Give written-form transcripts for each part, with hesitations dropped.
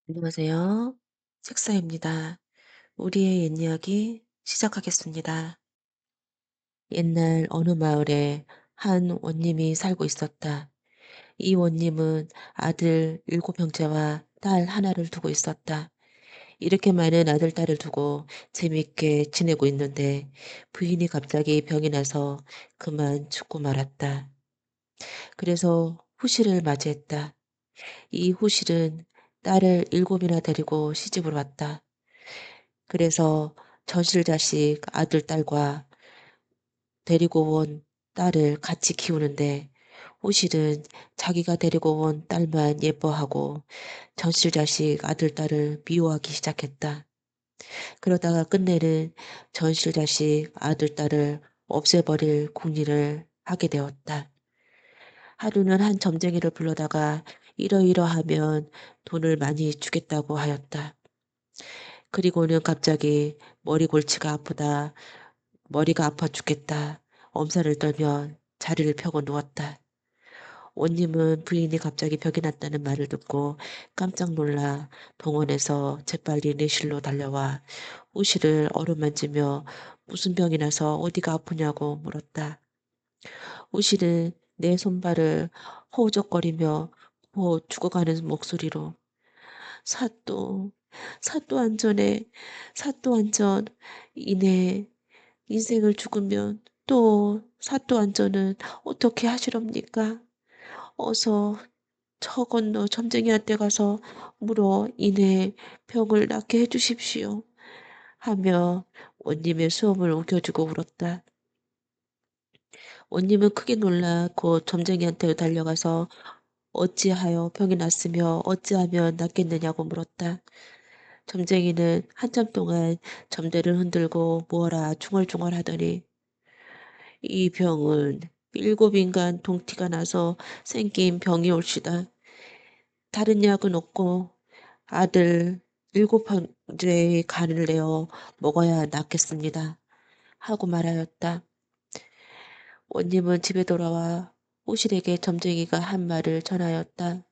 안녕하세요. 책사입니다. 우리의 옛 이야기 시작하겠습니다. 옛날 어느 마을에 한 원님이 살고 있었다. 이 원님은 아들 7형제와 딸 하나를 두고 있었다. 이렇게 많은 아들, 딸을 두고 재미있게 지내고 있는데 부인이 갑자기 병이 나서 그만 죽고 말았다. 그래서 후실을 맞이했다. 이 후실은 딸을 7이나 데리고 시집을 왔다. 그래서 전실자식 아들, 딸과 데리고 온 딸을 같이 키우는데 호실은 자기가 데리고 온 딸만 예뻐하고 전실자식 아들, 딸을 미워하기 시작했다. 그러다가 끝내는 전실자식 아들, 딸을 없애버릴 궁리를 하게 되었다. 하루는 한 점쟁이를 불러다가 이러이러하면 돈을 많이 주겠다고 하였다. 그리고는 갑자기 머리 골치가 아프다. 머리가 아파 죽겠다. 엄살을 떨며 자리를 펴고 누웠다. 원님은 부인이 갑자기 벽이 났다는 말을 듣고 깜짝 놀라 병원에서 재빨리 내실로 달려와 호실을 어루만지며 무슨 병이 나서 어디가 아프냐고 물었다. 호실은 내 손발을 허우적거리며 죽어가는 목소리로 사또, 사또 안전에, 사또 안전, 이내 인생을 죽으면 또 사또 안전은 어떻게 하시렵니까? 어서 저 건너 점쟁이한테 가서 물어 이내 병을 낫게 해주십시오. 하며 원님의 수염을 우겨주고 울었다. 원님은 크게 놀라 곧 점쟁이한테 달려가서 어찌하여 병이 났으며 어찌하면 낫겠느냐고 물었다. 점쟁이는 한참 동안 점대를 흔들고 뭐라 중얼중얼 하더니 이 병은 7인간 동티가 나서 생긴 병이 올시다. 다른 약은 없고 아들 7형제의 간을 내어 먹어야 낫겠습니다. 하고 말하였다. 원님은 집에 돌아와 호실에게 점쟁이가 한 말을 전하였다.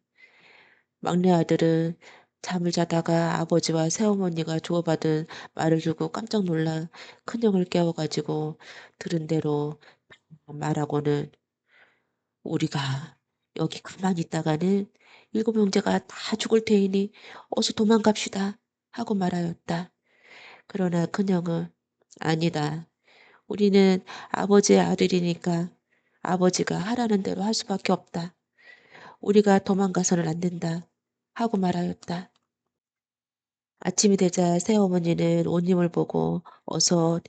막내 아들은 잠을 자다가 아버지와 새어머니가 주고받은 말을 듣고 깜짝 놀라 큰형을 깨워가지고 들은 대로 말하고는 우리가 여기 가만히 있다가는 7형제가 다 죽을 테이니 어서 도망갑시다 하고 말하였다. 그러나 큰형은 아니다. 우리는 아버지의 아들이니까 아버지가 하라는 대로 할 수밖에 없다. 우리가 도망가서는 안 된다 하고 말하였다. 아침이 되자 새어머니는 온님을 보고 어서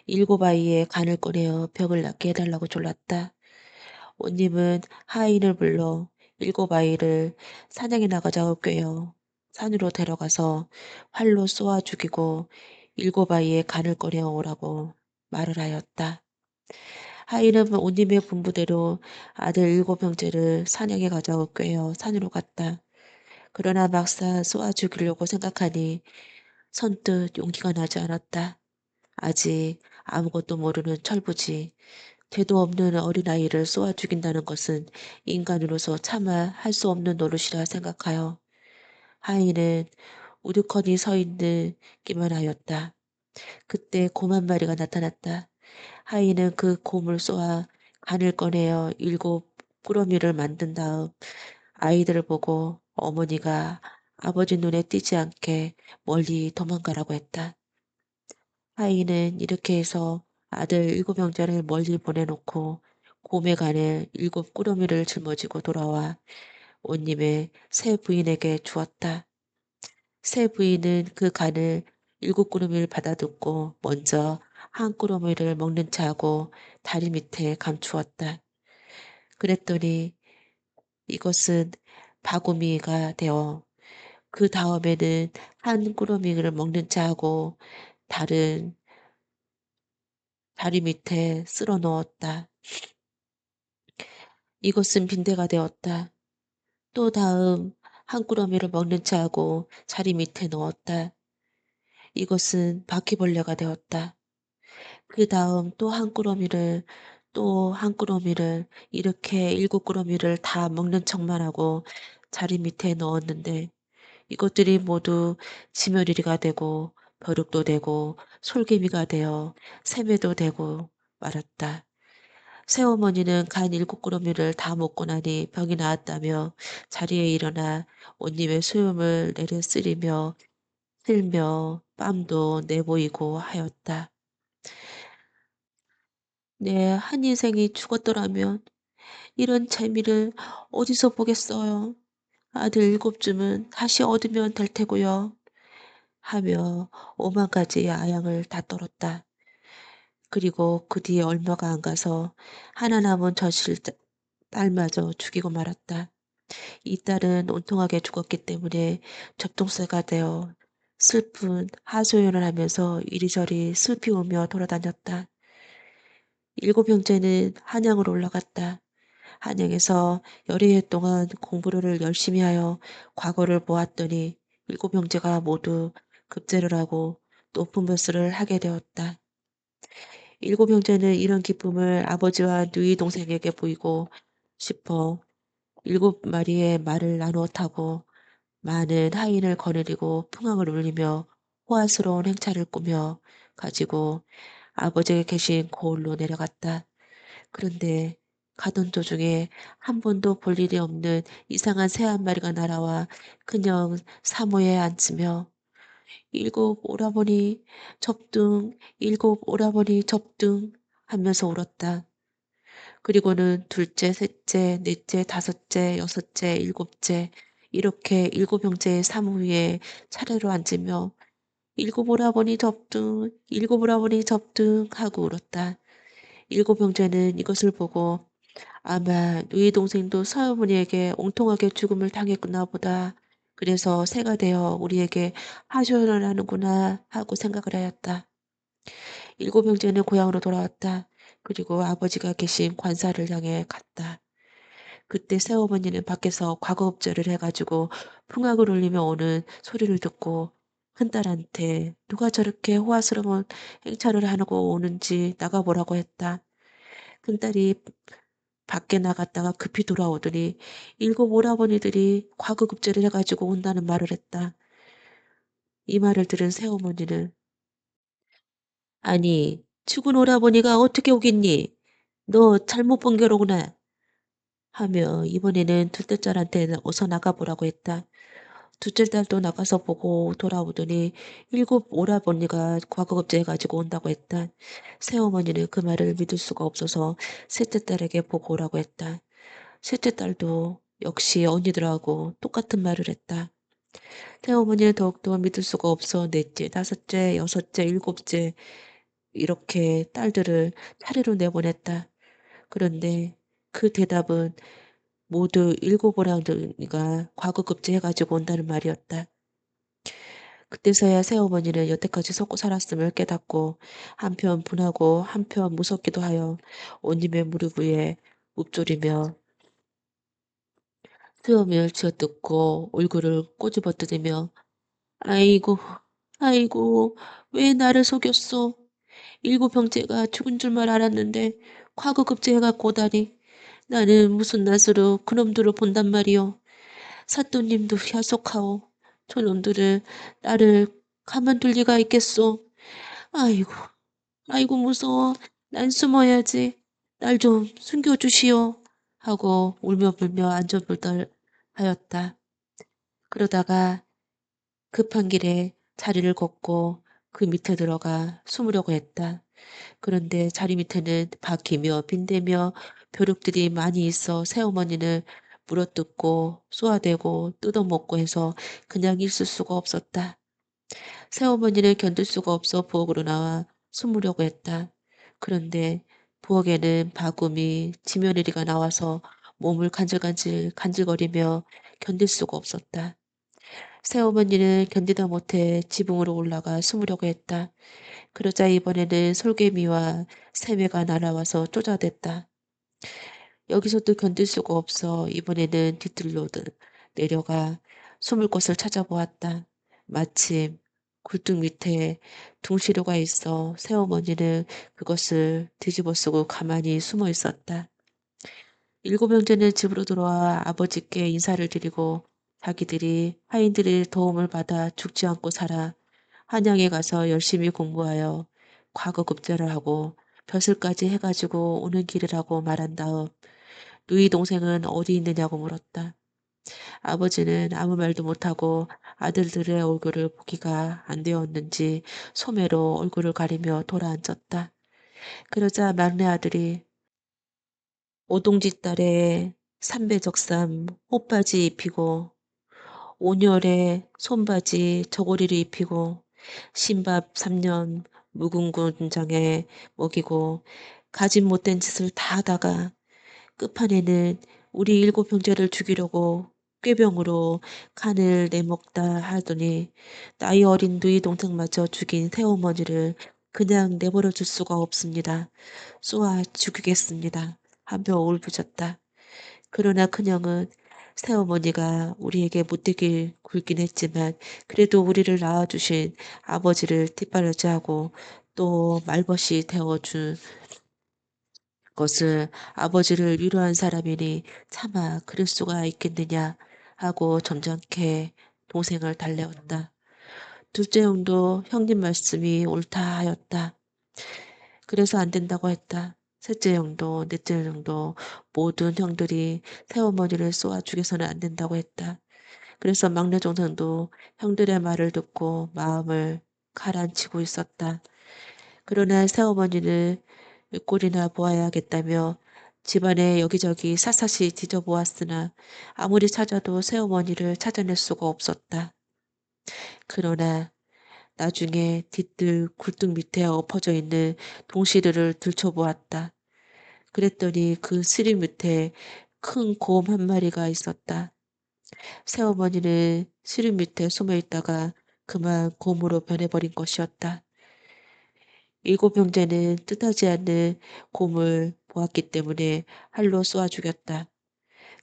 7아이의 간을 꺼내어 벽을 낫게 해달라고 졸랐다. 온님은 하인을 불러 7아이를 사냥에 나가자고 꾀어 산으로 데려가서 활로 쏘아 죽이고 7아이의 간을 꺼내 오라고 말을 하였다. 하인은 온님의 분부대로 아들 7형제를 사냥에 가자고 꾀어 산으로 갔다. 그러나 막상 쏘아 죽이려고 생각하니 선뜻 용기가 나지 않았다. 아직 아무것도 모르는 철부지. 죄도 없는 어린아이를 쏘아 죽인다는 것은 인간으로서 차마 할 수 없는 노릇이라 생각하여 하인은 우두커니 서 있기만 하였다. 그때 곰 한 마리가 나타났다. 하인은 그 곰을 쏘아 간을 꺼내어 7꾸러미를 만든 다음 아이들을 보고 어머니가 아버지 눈에 띄지 않게 멀리 도망가라고 했다. 하인은 이렇게 해서 아들 7형제를 멀리 보내놓고 곰의 간에 7꾸러미를 짊어지고 돌아와 온님의 새 부인에게 주었다. 새 부인은 그 간을 7꾸러미를 받아듣고 먼저 한 꾸러미를 먹는 체 하고 다리 밑에 감추었다. 그랬더니 이것은 바구미가 되어 그 다음에는 한 꾸러미를 먹는 체 하고 다른 다리 밑에 쓸어 넣었다. 이것은 빈대가 되었다. 또 다음 한 꾸러미를 먹는 체 하고 자리 밑에 넣었다. 이것은 바퀴벌레가 되었다. 그 다음 또 한 꾸러미를 또 한 꾸러미를 이렇게 7꾸러미를 다 먹는 척만 하고 자리 밑에 넣었는데 이것들이 모두 지면이리가 되고 벼룩도 되고 솔개미가 되어 세매도 되고 말았다. 새어머니는 간 7 그루미를 다 먹고 나니 병이 나았다며 자리에 일어나 옷님의 수염을 내려 쓰리며 쓸며 뺨도 내보이고 하였다. 내 한 인생이 죽었더라면 이런 재미를 어디서 보겠어요. 아들 7쯤은 다시 얻으면 될 테고요. 하며 오만 가지 아양을 다 떨었다. 그리고 그 뒤에 얼마가 안 가서 하나 남은 딸마저 죽이고 말았다. 이 딸은 온통하게 죽었기 때문에 접동사가 되어 슬픈 하소연을 하면서 이리저리 슬피 우며 돌아다녔다. 7형제는 한양으로 올라갔다. 한양에서 여러 해 동안 공부를 열심히 하여 과거를 보았더니 7형제가 모두 급제를 하고 높은 벌스를 하게 되었다. 7형제는 이런 기쁨을 아버지와 누이 동생에게 보이고 싶어 7마리의 말을 나누어 타고 많은 하인을 거느리고 풍악을 울리며 호화스러운 행차를 꾸며 가지고 아버지가 계신 고을로 내려갔다. 그런데 가던 도중에 한 번도 볼 일이 없는 이상한 새 한 마리가 날아와 그냥 사모에 앉으며 일곱 오라버니 접등, 일곱 오라버니 접등 하면서 울었다. 그리고는 둘째, 셋째, 넷째, 다섯째, 여섯째, 일곱째 이렇게 7형제의 사무 위에 차례로 앉으며 일곱 오라버니 접등, 일곱 오라버니 접등 하고 울었다. 7형제는 이것을 보고 아마 누이 동생도 서어머니에게 옹통하게 죽음을 당했구나 보다. 그래서 새가 되어 우리에게 하소연을 하는구나 하고 생각을 하였다. 7형제는 고향으로 돌아왔다. 그리고 아버지가 계신 관사를 향해 갔다. 그때 새어머니는 밖에서 과거업절을 해가지고 풍악을 울리며 오는 소리를 듣고 큰딸한테 누가 저렇게 호화스러운 행차를 하고 오는지 나가보라고 했다. 큰딸이 밖에 나갔다가 급히 돌아오더니 7 오라버니들이 과거급제를 해가지고 온다는 말을 했다. 이 말을 들은 새어머니는 아니 죽은 오라버니가 어떻게 오겠니? 너 잘못 본 게로구나. 하며 이번에는 둘째 딸한테 어서 나가보라고 했다. 둘째 딸도 나가서 보고 돌아오더니 7 오라버니가 과거급제 해가지고 온다고 했다. 새어머니는 그 말을 믿을 수가 없어서 셋째 딸에게 보고 오라고 했다. 셋째 딸도 역시 언니들하고 똑같은 말을 했다. 새어머니는 더욱더 믿을 수가 없어 넷째, 다섯째, 여섯째, 일곱째 이렇게 딸들을 차례로 내보냈다. 그런데 그 대답은 모두 7오라버니가 과거급제 해가지고 온다는 말이었다. 그때서야 새어머니는 여태까지 속고 살았음을 깨닫고 한편 분하고 한편 무섭기도 하여 온님의 무릎 위에 읊조리며 수염을 쥐어뜯고 얼굴을 꼬집어뜯으며 아이고 아이고 왜 나를 속였어. 7형제가 죽은 줄만 알았는데 과거급제 해갖고 오다니. 나는 무슨 낯으로 그놈들을 본단 말이오. 사또님도 야속하오. 저놈들을 나를 가만둘 리가 있겠소. 아이고 아이고 무서워. 난 숨어야지. 날 좀 숨겨주시오. 하고 울며 불며 안절부절 하였다. 그러다가 급한 길에 자리를 걷고 그 밑에 들어가 숨으려고 했다. 그런데 자리 밑에는 박히며 빈대며 벼룩들이 많이 있어 새어머니는 물어뜯고 쏘아대고 뜯어먹고 해서 그냥 있을 수가 없었다. 새어머니는 견딜 수가 없어 부엌으로 나와 숨으려고 했다. 그런데 부엌에는 바구미, 지며느리가 나와서 몸을 간질간질거리며 견딜 수가 없었다. 새어머니는 견디다 못해 지붕으로 올라가 숨으려고 했다. 그러자 이번에는 솔개미와 새매가 날아와서 쫓아댔다. 여기서도 견딜 수가 없어 이번에는 뒤뜰로 내려가 숨을 곳을 찾아보았다. 마침 굴뚝 밑에 둥시류가 있어 새어머니는 그것을 뒤집어 쓰고 가만히 숨어 있었다. 7형제는 집으로 들어와 아버지께 인사를 드리고 자기들이 하인들의 도움을 받아 죽지 않고 살아 한양에 가서 열심히 공부하여 과거급제를 하고 벼슬까지 해가지고 오는 길이라고 말한 다음 누이 동생은 어디 있느냐고 물었다. 아버지는 아무 말도 못하고 아들들의 얼굴을 보기가 안 되었는지 소매로 얼굴을 가리며 돌아앉았다. 그러자 막내 아들이 오동지 딸의 삼배적삼 호바지 입히고 온열에 손바지 저고리를 입히고 신밥 3년 묵은 군장에 먹이고 가진 못된 짓을 다 하다가 끝판에는 우리 일곱 형제를 죽이려고 꾀병으로 간을 내먹다 하더니 나이 어린 누이 동생마저 죽인 새어머니를 그냥 내버려 둘 수가 없습니다. 쏘아 죽이겠습니다. 하며 울부짖었다. 그러나 큰형은 새어머니가 우리에게 못되길 굴긴 했지만 그래도 우리를 낳아주신 아버지를 뒷바라지하고 또 말벗이 되어준 것을 아버지를 위로한 사람이니 차마 그럴 수가 있겠느냐 하고 점잖게 동생을 달래었다. 둘째 형도 형님 말씀이 옳다 하였다. 그래서 안 된다고 했다. 셋째 형도 넷째 형도 모든 형들이 새어머니를 쏘아 죽여서는 안 된다고 했다. 그래서 막내 동생도 형들의 말을 듣고 마음을 가라앉히고 있었다. 그러나 새어머니를 꼴이나 보아야겠다며 집안에 여기저기 샅샅이 뒤져보았으나 아무리 찾아도 새어머니를 찾아낼 수가 없었다. 그러나 나중에 뒤뜰 굴뚝 밑에 엎어져 있는 동시들을 들춰보았다. 그랬더니 그 스리 밑에 큰 곰 한 마리가 있었다. 새어머니는 스리 밑에 숨어 있다가 그만 곰으로 변해버린 것이었다. 일곱 형제는 뜻하지 않는 곰을 보았기 때문에 활로 쏘아 죽였다.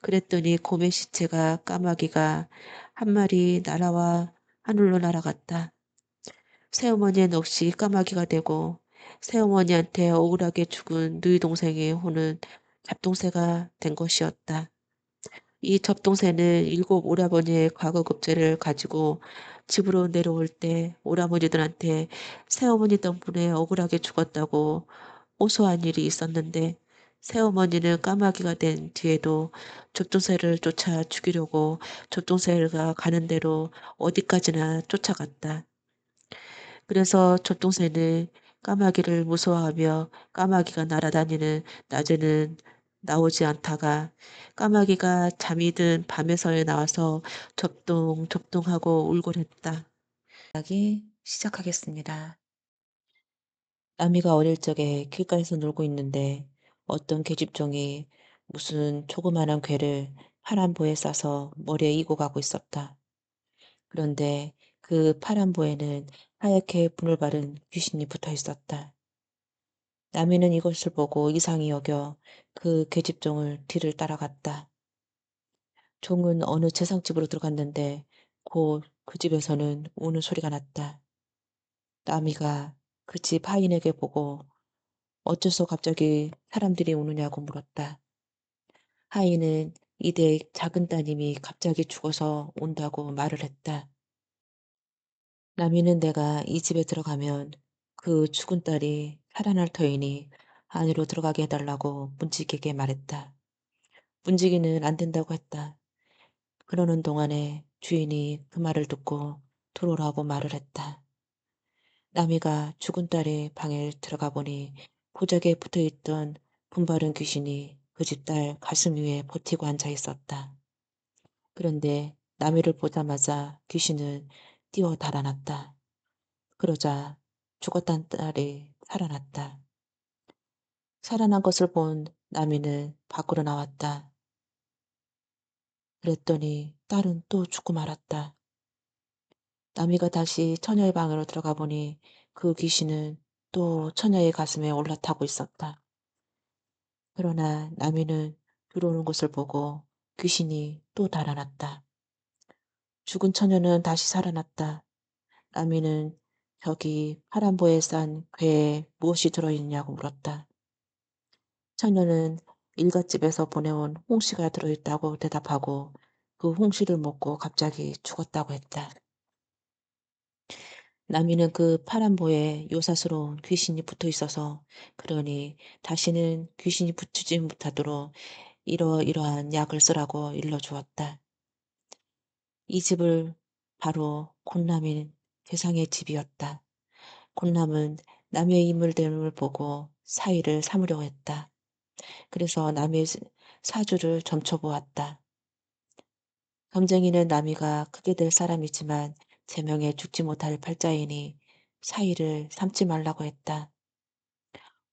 그랬더니 곰의 시체가 까마귀가 한 마리 날아와 하늘로 날아갔다. 새어머니는 역시 까마귀가 되고 새어머니한테 억울하게 죽은 누이 동생의 호는 잡동새가 된 것이었다. 이 접동새는 일곱 오라버니의 과거급제를 가지고 집으로 내려올 때 오라버니들한테 새어머니 덕분에 억울하게 죽었다고 호소한 일이 있었는데 새어머니는 까마귀가 된 뒤에도 좁동새를 쫓아 죽이려고 좁동새가 가는 대로 어디까지나 쫓아갔다. 그래서 젖동새는 까마귀를 무서워하며 까마귀가 날아다니는 낮에는 나오지 않다가 까마귀가 잠이 든 밤에서야 나와서 접동접동하고 울곤 했다. 이야기 시작하겠습니다. 나미가 어릴 적에 길가에서 놀고 있는데 어떤 계집종이 무슨 조그마한 괴를 파란 보에 싸서 머리에 이고 가고 있었다. 그런데 그 파란 보에는 하얗게 분을 바른 귀신이 붙어 있었다. 나미는 이것을 보고 이상히 여겨 그 계집종을 뒤를 따라갔다. 종은 어느 재상집으로 들어갔는데 곧 그 집에서는 우는 소리가 났다. 나미가 그 집 하인에게 보고 어째서 갑자기 사람들이 우느냐고 물었다. 하인은 이내 작은 따님이 갑자기 죽어서 온다고 말을 했다. 나미는 내가 이 집에 들어가면 그 죽은 딸이 살아날 터이니 안으로 들어가게 해달라고 문지기에게 말했다. 문지기는 안 된다고 했다. 그러는 동안에 주인이 그 말을 듣고 들어오라고 말을 했다. 나미가 죽은 딸의 방에 들어가 보니 보자기에 붙어있던 분바른 귀신이 그 집 딸 가슴 위에 버티고 앉아 있었다. 그런데 나미를 보자마자 귀신은 뛰어 달아났다. 그러자 죽었던 딸이 살아났다. 살아난 것을 본 나미는 밖으로 나왔다. 그랬더니 딸은 또 죽고 말았다. 나미가 다시 처녀의 방으로 들어가 보니 그 귀신은 또 처녀의 가슴에 올라타고 있었다. 그러나 나미는 들어오는 것을 보고 귀신이 또 달아났다. 죽은 처녀는 다시 살아났다. 나미는 저기 파란보에 싼 괴에 무엇이 들어있냐고 물었다. 처녀는 일갓집에서 보내온 홍시가 들어있다고 대답하고 그 홍시를 먹고 갑자기 죽었다고 했다. 나미는 그 파란보에 요사스러운 귀신이 붙어 있어서 그러니 다시는 귀신이 붙지 못하도록 이러이러한 약을 쓰라고 일러주었다. 이 집을 바로 곤남인 대상의 집이었다. 곤남은 남의 인물됨을 보고 사이를 삼으려고 했다. 그래서 남의 사주를 점쳐보았다. 점쟁이는 남이가 크게 될 사람이지만 제명에 죽지 못할 팔자이니 사이를 삼지 말라고 했다.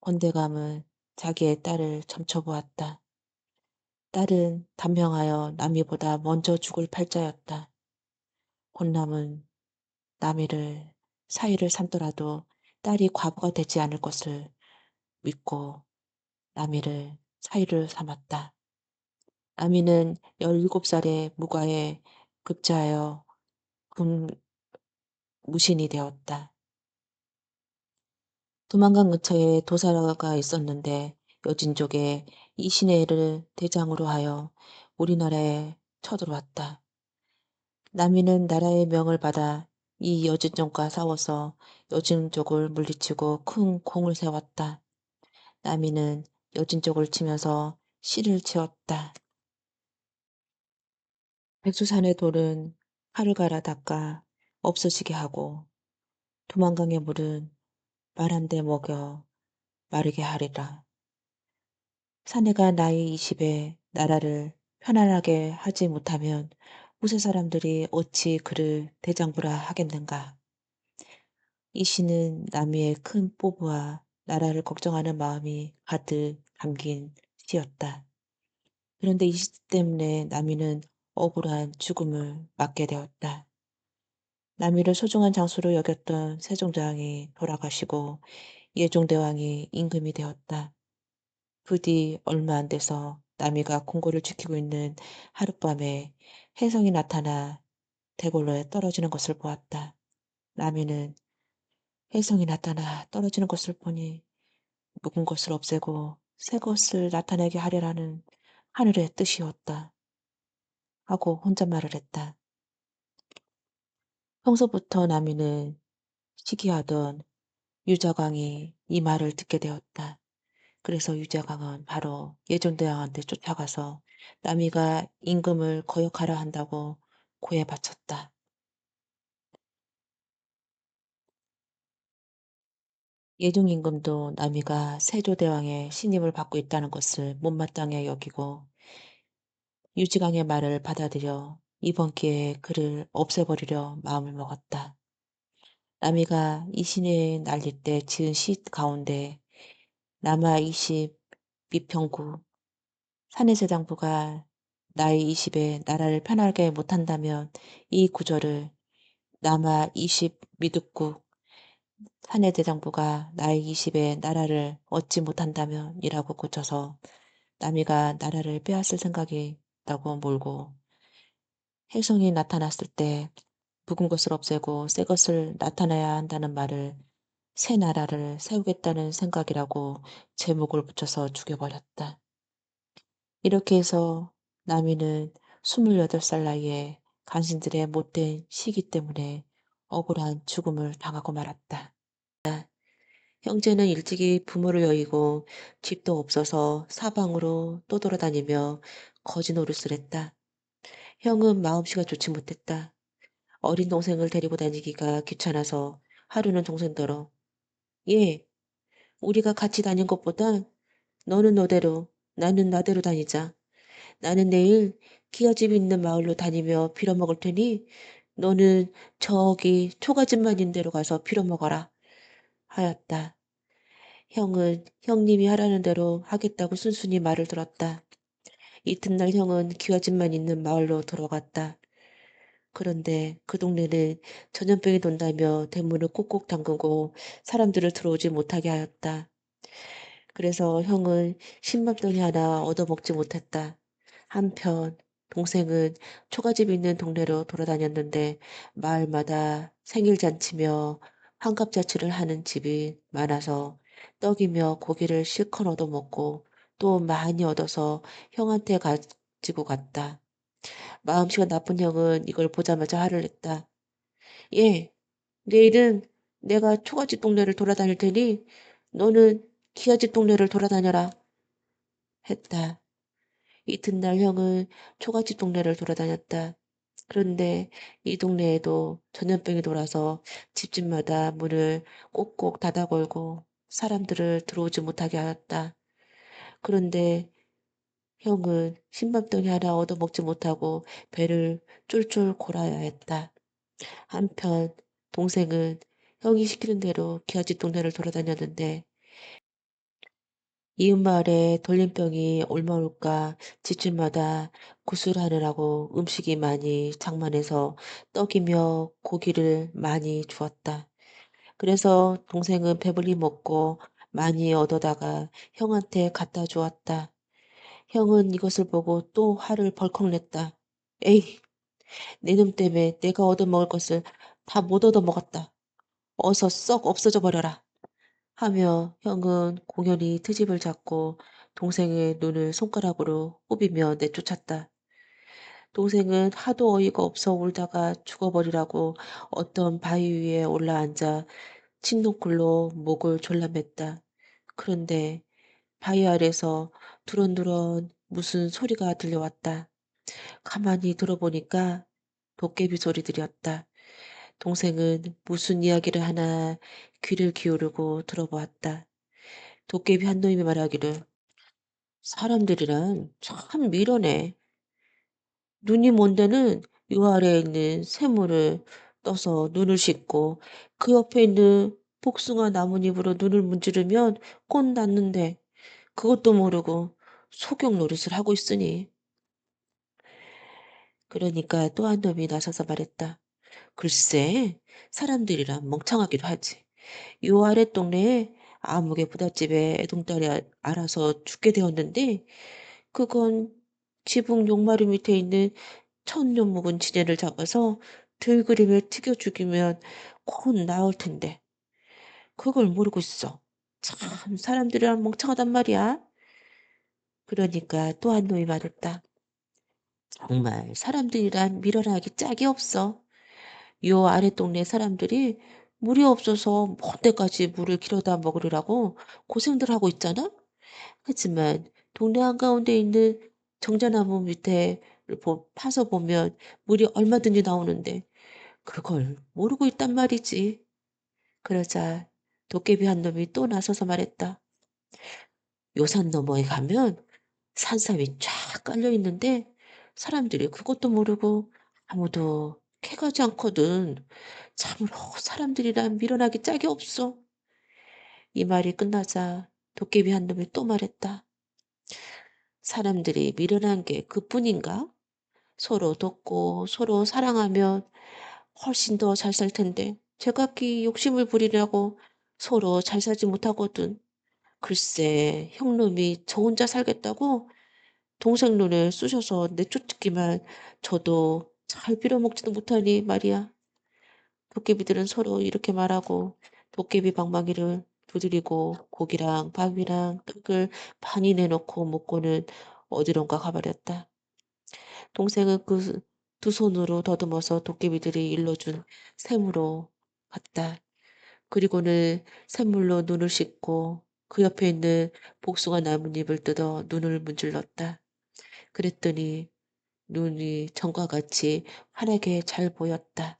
권대감은 자기의 딸을 점쳐보았다. 딸은 단명하여 남이보다 먼저 죽을 팔자였다. 권남은 남이를 사이를 삼더라도 딸이 과부가 되지 않을 것을 믿고 남이를 사이를 삼았다. 남이는 17살에 무과에 급제하여 무신이 되었다. 두만강 근처에 도사가 있었는데 여진족에 이신혜를 대장으로 하여 우리나라에 쳐들어왔다. 남이는 나라의 명을 받아 이 여진족과 싸워서 여진족을 물리치고 큰 공을 세웠다. 남이는 여진족을 치면서 씨를 지었다. 백두산의 돌은 하늘 갈아 닦아 없어지게 하고 두만강의 물은 말 한 대 먹여 마르게 하리라. 사내가 나이 20에 나라를 편안하게 하지 못하면 무쇠 사람들이 어찌 그를 대장부라 하겠는가. 이 시는 남이의 큰 포부와 나라를 걱정하는 마음이 가득 담긴 시였다. 그런데 이 시 때문에 남이는 억울한 죽음을 맞게 되었다. 남이를 소중한 장수로 여겼던 세종대왕이 돌아가시고 예종대왕이 임금이 되었다. 부디 얼마 안 돼서 남이가 궁궐을 지키고 있는 하룻밤에 혜성이 나타나 대궐로에 떨어지는 것을 보았다. 남이는 혜성이 나타나 떨어지는 것을 보니 묵은 것을 없애고 새 것을 나타내게 하려라는 하늘의 뜻이었다. 하고 혼잣말을 했다. 평소부터 남이는 시기하던 유자광이 이 말을 듣게 되었다. 그래서 유자광은 바로 예종대왕한테 쫓아가서 남이가 임금을 거역하라 한다고 고해 바쳤다. 예종 임금도 남이가 세조대왕의 신임을 받고 있다는 것을 못마땅해 여기고 유지광의 말을 받아들여 이번 기회에 그를 없애버리려 마음을 먹었다. 남이가 이신에 날릴 때 지은 시 가운데 남아 20 미평구 사내세장부가 나이 20에 나라를 편하게 못한다면 이 구절을 남아 20 미득국 사내대장부가 나이 20에 나라를 얻지 못한다면 이라고 고쳐서 남이가 나라를 빼앗을 생각이 있다고 몰고 혜성이 나타났을 때 묵은 것을 없애고 새 것을 나타내야 한다는 말을 새 나라를 세우겠다는 생각이라고 제목을 붙여서 죽여버렸다. 이렇게 해서 남이는 28살 나이에 간신들의 못된 시기 때문에 억울한 죽음을 당하고 말았다. 형제는 일찍이 부모를 여의고 집도 없어서 사방으로 떠돌아다니며 거지 노릇을 했다. 형은 마음씨가 좋지 못했다. 어린 동생을 데리고 다니기가 귀찮아서 하루는 동생더러 얘, 우리가 같이 다닌 것보다 너는 너대로 나는 나대로 다니자. 나는 내일 기아집 있는 마을로 다니며 빌어먹을 테니 너는 저기 초가집만 있는 데로 가서 빌어먹어라 하였다. 형은 형님이 하라는 대로 하겠다고 순순히 말을 들었다. 이튿날 형은 기와집만 있는 마을로 들어갔다. 그런데 그 동네는 전염병이 돈다며 대문을 꼭꼭 잠그고 사람들을 들어오지 못하게 하였다. 그래서 형은 10만 동이 하나 얻어먹지 못했다. 한편 동생은 초가집 있는 동네로 돌아다녔는데 마을마다 생일잔치며 환갑잔치를 하는 집이 많아서 떡이며 고기를 실컷 얻어먹고 또 많이 얻어서 형한테 가지고 갔다. 마음씨가 나쁜 형은 이걸 보자마자 화를 냈다. 예, 내일은 내가 초가집 동네를 돌아다닐 테니 너는 기아집 동네를 돌아다녀라 했다. 이튿날 형은 초가집 동네를 돌아다녔다. 그런데 이 동네에도 전염병이 돌아서 집집마다 문을 꼭꼭 닫아 걸고 사람들을 들어오지 못하게 하였다. 그런데 형은 신밥덩이 하나 얻어먹지 못하고 배를 쫄쫄 골아야 했다. 한편 동생은 형이 시키는 대로 기아집 동네를 돌아다녔는데 이웃마을에 돌림병이 얼마올까 집집마다 구슬하느라고 음식이 많이 장만해서 떡이며 고기를 많이 주었다. 그래서 동생은 배불리 먹고 많이 얻어다가 형한테 갖다 주었다. 형은 이것을 보고 또 화를 벌컥 냈다. 에이, 내 놈 때문에 내가 얻어먹을 것을 다 못 얻어먹었다. 어서 썩 없어져 버려라. 하며 형은 공연히 트집을 잡고 동생의 눈을 손가락으로 후비며 내쫓았다. 동생은 하도 어이가 없어 울다가 죽어버리라고 어떤 바위 위에 올라앉아 침노클로 목을 졸라맸다. 그런데 바위 아래서 두런두런 무슨 소리가 들려왔다. 가만히 들어보니까 도깨비 소리들이었다. 동생은 무슨 이야기를 하나 귀를 기울이고 들어보았다. 도깨비 한 놈이 말하기를 사람들이란 참 미련해. 눈이 먼 데는 요 아래에 있는 샘물을 떠서 눈을 씻고 그 옆에 있는 복숭아 나뭇잎으로 눈을 문지르면 꽃 났는데 그것도 모르고 속역 노릇을 하고 있으니. 그러니까 또 한 놈이 나서서 말했다. 글쎄, 사람들이란 멍청하기도 하지. 요 아래 동네에 아무개 부잣집에 애동딸이 알아서 죽게 되었는데 그건 지붕 용마루 밑에 있는 천년 묵은 지네를 잡아서 들그림에 튀겨 죽이면 곧 나을 텐데 그걸 모르고 있어. 참 사람들이란 멍청하단 말이야. 그러니까 또 한 놈이 말했다. 정말 사람들이란 미련하기 짝이 없어. 요 아래 동네 사람들이 물이 없어서 먼 데까지 물을 길어다 먹으려고 고생들 하고 있잖아? 하지만 동네 한가운데 있는 정자나무 밑에 파서 보면 물이 얼마든지 나오는데 그걸 모르고 있단 말이지. 그러자 도깨비 한 놈이 또 나서서 말했다. 요산 너머에 가면 산삼이 쫙 깔려 있는데 사람들이 그것도 모르고 아무도 캐가지 않거든. 참으로 사람들이란 미련하기 짝이 없어. 이 말이 끝나자 도깨비 한 놈이 또 말했다. 사람들이 미련한 게 그뿐인가? 서로 돕고 서로 사랑하면 훨씬 더 잘 살 텐데 제각기 욕심을 부리려고 서로 잘 살지 못하거든. 글쎄 형놈이 저 혼자 살겠다고 동생 눈을 쑤셔서 내쫓기만 저도 잘 빌어먹지도 못하니 말이야. 도깨비들은 서로 이렇게 말하고 도깨비 방망이를 두드리고 고기랑 밥이랑 떡을 많이 내놓고 먹고는 어디론가 가버렸다. 동생은 그 두 손으로 더듬어서 도깨비들이 일러준 샘으로 갔다. 그리고는 샘물로 눈을 씻고 그 옆에 있는 복숭아 나뭇잎을 뜯어 눈을 문질렀다. 그랬더니 눈이 전과 같이 환하게 잘 보였다.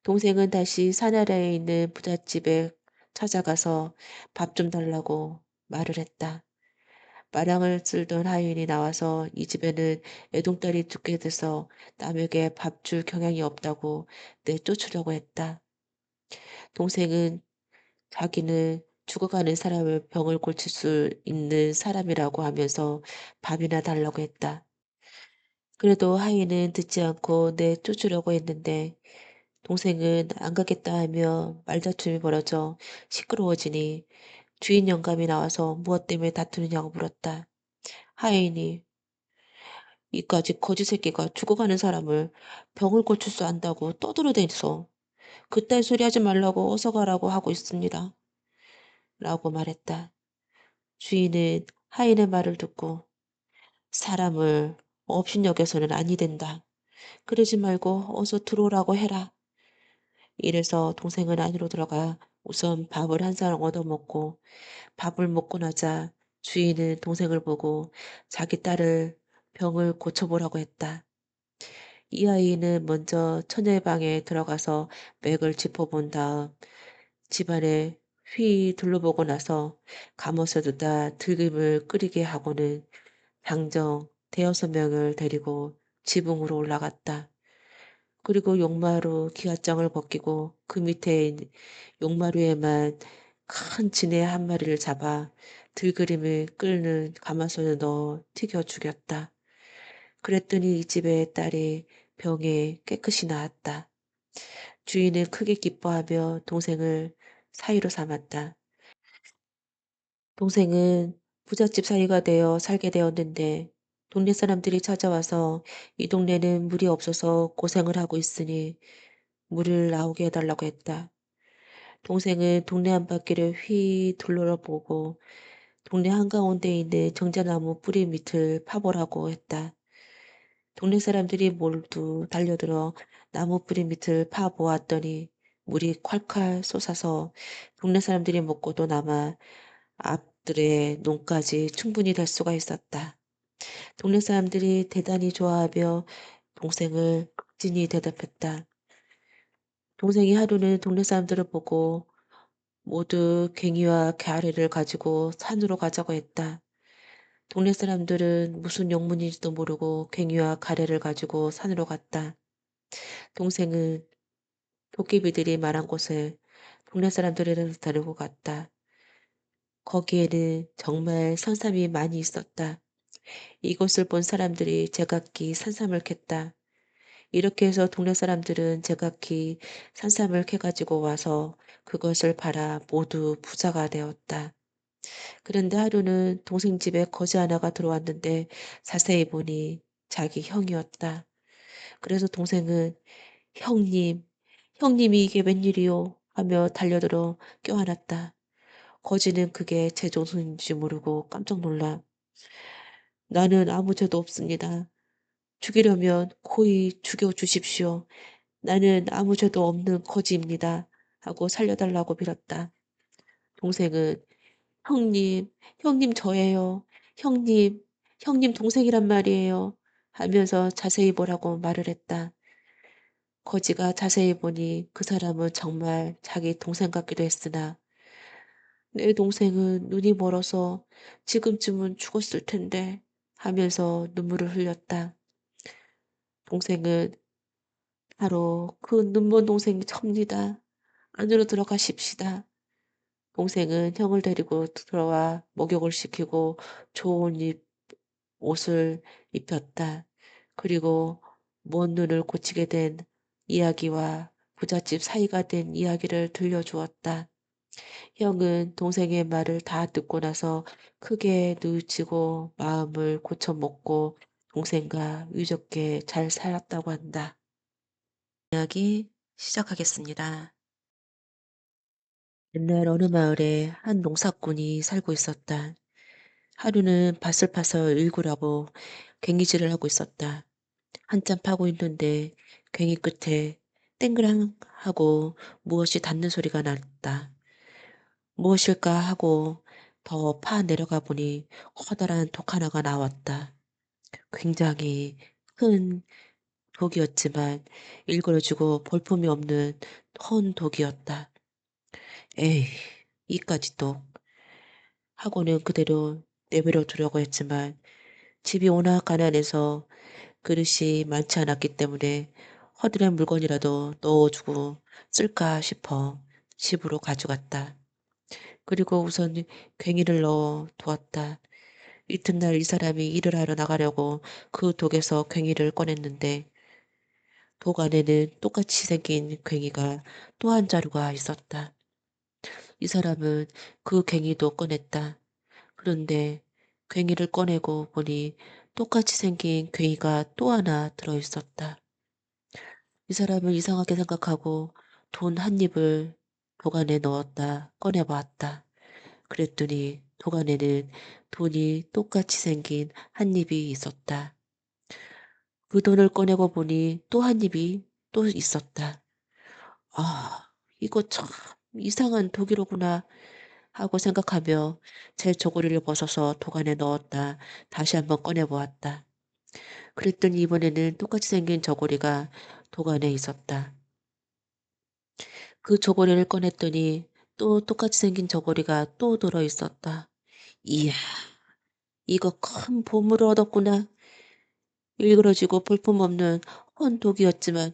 동생은 다시 산 아래에 있는 부잣집에 찾아가서 밥 좀 달라고 말을 했다. 마당을 쓸던 하인이 나와서 이 집에는 애동딸이 죽게 돼서 남에게 밥 줄 경향이 없다고 내쫓으려고 했다. 동생은 자기는 죽어가는 사람을 병을 고칠 수 있는 사람이라고 하면서 밥이나 달라고 했다. 그래도 하인은 듣지 않고 내쫓으려고 했는데 동생은 안 가겠다 하며 말다툼이 벌어져 시끄러워지니 주인 영감이 나와서 무엇 때문에 다투느냐고 물었다. 하인이 이까지 거지 새끼가 죽어가는 사람을 병을 고칠 수 안다고 떠들어대서 그딴 소리 하지 말라고 어서 가라고 하고 있습니다. 라고 말했다. 주인은 하인의 말을 듣고 사람을 업신여겨서는 아니 된다. 그러지 말고 어서 들어오라고 해라. 이래서 동생은 안으로 들어가 우선 밥을 한 상 얻어먹고 밥을 먹고 나자 주인은 동생을 보고 자기 딸을 병을 고쳐보라고 했다. 이 아이는 먼저 처녀의 방에 들어가서 맥을 짚어본 다음 집안에 휘 둘러보고 나서 감옷을 뜯다 들김을 끓이게 하고는 당정 대여섯 명을 데리고 지붕으로 올라갔다. 그리고 용마루 기와장을 벗기고 그 밑에 용마루에만 큰 지네 한 마리를 잡아 들기름을 끓는 가마솥에 넣어 튀겨 죽였다. 그랬더니 이 집의 딸이 병에 깨끗이 나았다. 주인은 크게 기뻐하며 동생을 사위로 삼았다. 동생은 부잣집 사위가 되어 살게 되었는데 동네 사람들이 찾아와서 이 동네는 물이 없어서 고생을 하고 있으니 물을 나오게 해달라고 했다. 동생은 동네 한바퀴를 휘 둘러보고 동네 한가운데 있는 정자나무 뿌리 밑을 파보라고 했다. 동네 사람들이 모두 달려들어 나무 뿌리 밑을 파보았더니 물이 콸콸 솟아서 동네 사람들이 먹고도 남아 앞들의 논까지 충분히 될 수가 있었다. 동네 사람들이 대단히 좋아하며 동생을 극진히 대답했다. 동생이 하루는 동네 사람들을 보고 모두 괭이와 가래를 가지고 산으로 가자고 했다. 동네 사람들은 무슨 영문인지도 모르고 괭이와 가래를 가지고 산으로 갔다. 동생은 도깨비들이 말한 곳에 동네 사람들을 데리고 갔다. 거기에는 정말 산삼이 많이 있었다. 이곳을 본 사람들이 제각기 산삼을 캤다. 이렇게 해서 동네 사람들은 제각기 산삼을 캐가지고 와서 그것을 팔아 모두 부자가 되었다. 그런데 하루는 동생 집에 거지 하나가 들어왔는데 자세히 보니 자기 형이었다. 그래서 동생은 형님, 형님이 이게 웬일이요? 하며 달려들어 껴안았다. 거지는 그게 제 조손인지 모르고 깜짝 놀라. 나는 아무 죄도 없습니다. 죽이려면 고이 죽여주십시오. 나는 아무 죄도 없는 거지입니다. 하고 살려달라고 빌었다. 동생은 형님, 형님 저예요. 형님, 형님 동생이란 말이에요. 하면서 자세히 보라고 말을 했다. 거지가 자세히 보니 그 사람은 정말 자기 동생 같기도 했으나 내 동생은 눈이 멀어서 지금쯤은 죽었을 텐데 하면서 눈물을 흘렸다. 동생은 바로 그 눈먼 동생이 접니다. 안으로 들어가십시다. 동생은 형을 데리고 들어와 목욕을 시키고 좋은 옷을 입혔다. 그리고 먼 눈을 고치게 된 이야기와 부잣집 사이가 된 이야기를 들려주었다. 형은 동생의 말을 다 듣고 나서 크게 뉘우치고 마음을 고쳐먹고 동생과 유좋게 잘 살았다고 한다. 이야기 시작하겠습니다. 옛날 어느 마을에 한 농사꾼이 살고 있었다. 하루는 밭을 파서 일구라고 괭이질을 하고 있었다. 한참 파고 있는데 괭이 끝에 땡그랑 하고 무엇이 닿는 소리가 났다. 무엇일까 하고 더 파 내려가 보니 커다란 독 하나가 나왔다. 굉장히 큰 독이었지만 일그러지고 볼품이 없는 헌 독이었다. 에이, 이까지 독. 하고는 그대로 내버려 두려고 했지만 집이 워낙 가난해서 그릇이 많지 않았기 때문에 허드렛 물건이라도 넣어주고 쓸까 싶어 집으로 가져갔다. 그리고 우선 괭이를 넣어 두었다. 이튿날 이 사람이 일을 하러 나가려고 그 독에서 괭이를 꺼냈는데 독 안에는 똑같이 생긴 괭이가 또 한 자루가 있었다. 이 사람은 그 괭이도 꺼냈다. 그런데 괭이를 꺼내고 보니 똑같이 생긴 괭이가 또 하나 들어있었다. 이 사람은 이상하게 생각하고 돈 한 입을 독 안에 넣었다 꺼내 보았다. 그랬더니 독 안에는 돈이 똑같이 생긴 한 입이 있었다. 그 돈을 꺼내고 보니 또 한 입이 또 있었다. '아 이거 참 이상한 독이로구나.' 하고 생각하며 제 저고리를 벗어서 독 안에 넣었다 다시 한번 꺼내 보았다. 그랬더니 이번에는 똑같이 생긴 저고리가 독 안에 있었다. 그 저고리를 꺼냈더니 또 똑같이 생긴 저고리가 또 들어 있었다. '이야 이거 큰 보물을 얻었구나.' 일그러지고 볼품없는 헌 독이었지만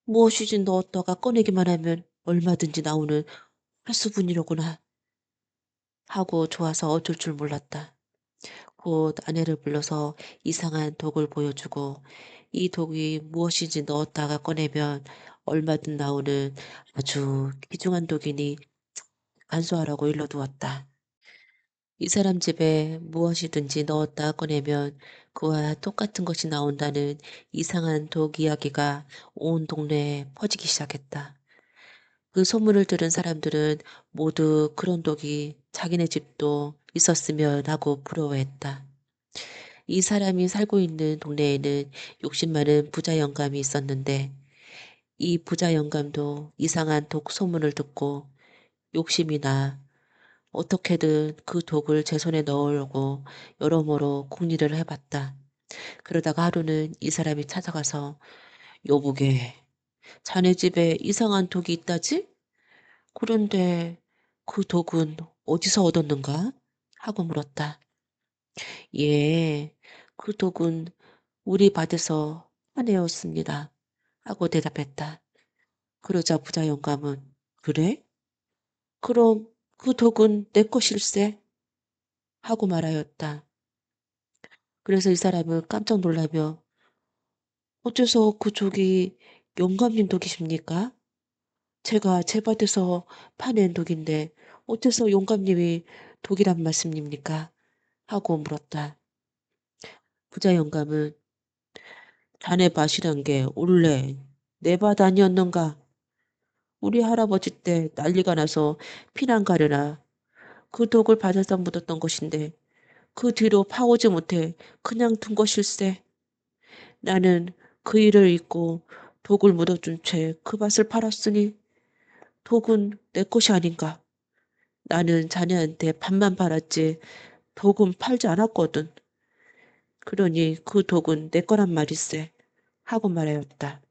무엇이든 넣었다가 꺼내기만 하면 얼마든지 나오는 하수분이로구나 하고 좋아서 어쩔 줄 몰랐다. 곧 아내를 불러서 이상한 독을 보여주고 이 독이 무엇인지 넣었다가 꺼내면 얼마든 나오는 아주 귀중한 독이니 간수하라고 일러두었다. 이 사람 집에 무엇이든지 넣었다 꺼내면 그와 똑같은 것이 나온다는 이상한 독 이야기가 온 동네에 퍼지기 시작했다. 그 소문을 들은 사람들은 모두 그런 독이 자기네 집도 있었으면 하고 부러워했다. 이 사람이 살고 있는 동네에는 욕심 많은 부자 영감이 있었는데 이 부자 영감도 이상한 독 소문을 듣고 욕심이 나 어떻게든 그 독을 제 손에 넣으려고 여러모로 궁리를 해봤다. 그러다가 하루는 이 사람이 찾아가서 "여보게, 자네 집에 이상한 독이 있다지? 그런데 그 독은 어디서 얻었는가?" 하고 물었다. "예, 그 독은 우리 밭에서 파내었습니다." 하고 대답했다. 그러자 부자 영감은 "그래? 그럼 그 독은 내 것일세?" 하고 말하였다. 그래서 이 사람은 깜짝 놀라며 "어째서 그 독이 영감님 독이십니까? 제가 제 밭에서 파낸 독인데 어째서 영감님이 독이란 말씀입니까?" 하고 물었다. 부자 영감은 "자네 밭이란 게 원래 내 밭 아니었는가? 우리 할아버지 때 난리가 나서 피난 가려나 그 독을 밭에다 묻었던 것인데 그 뒤로 파오지 못해 그냥 둔 것일세. 나는 그 일을 잊고 독을 묻어둔 채 그 밭을 팔았으니 독은 내 것이 아닌가. 나는 자네한테 밭만 팔았지 독은 팔지 않았거든. 그러니 그 독은 내 거란 말일세." 하고 말하였다.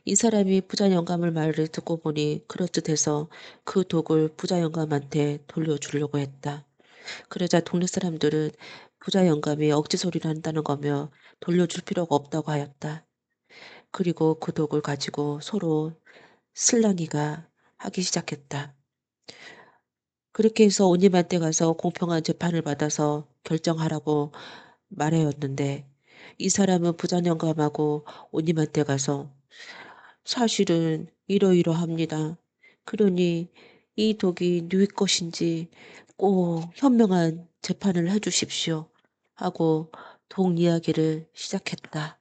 이 사람이 부자 영감을 말을 듣고 보니 그럴듯해서 그 독을 부자 영감한테 돌려주려고 했다. 그러자 동네 사람들은 부자 영감이 억지 소리를 한다는 거며 돌려줄 필요가 없다고 하였다. 그리고 그 독을 가지고 서로 슬랑이가 하기 시작했다. 그렇게 해서 온님한테 가서 공평한 재판을 받아서 결정하라고 말하였는데 이 사람은 부자 영감하고 온님한테 가서 "사실은 이러이러합니다. 그러니 이 독이 누이 것인지 꼭 현명한 재판을 해 주십시오." 하고 독 이야기를 시작했다.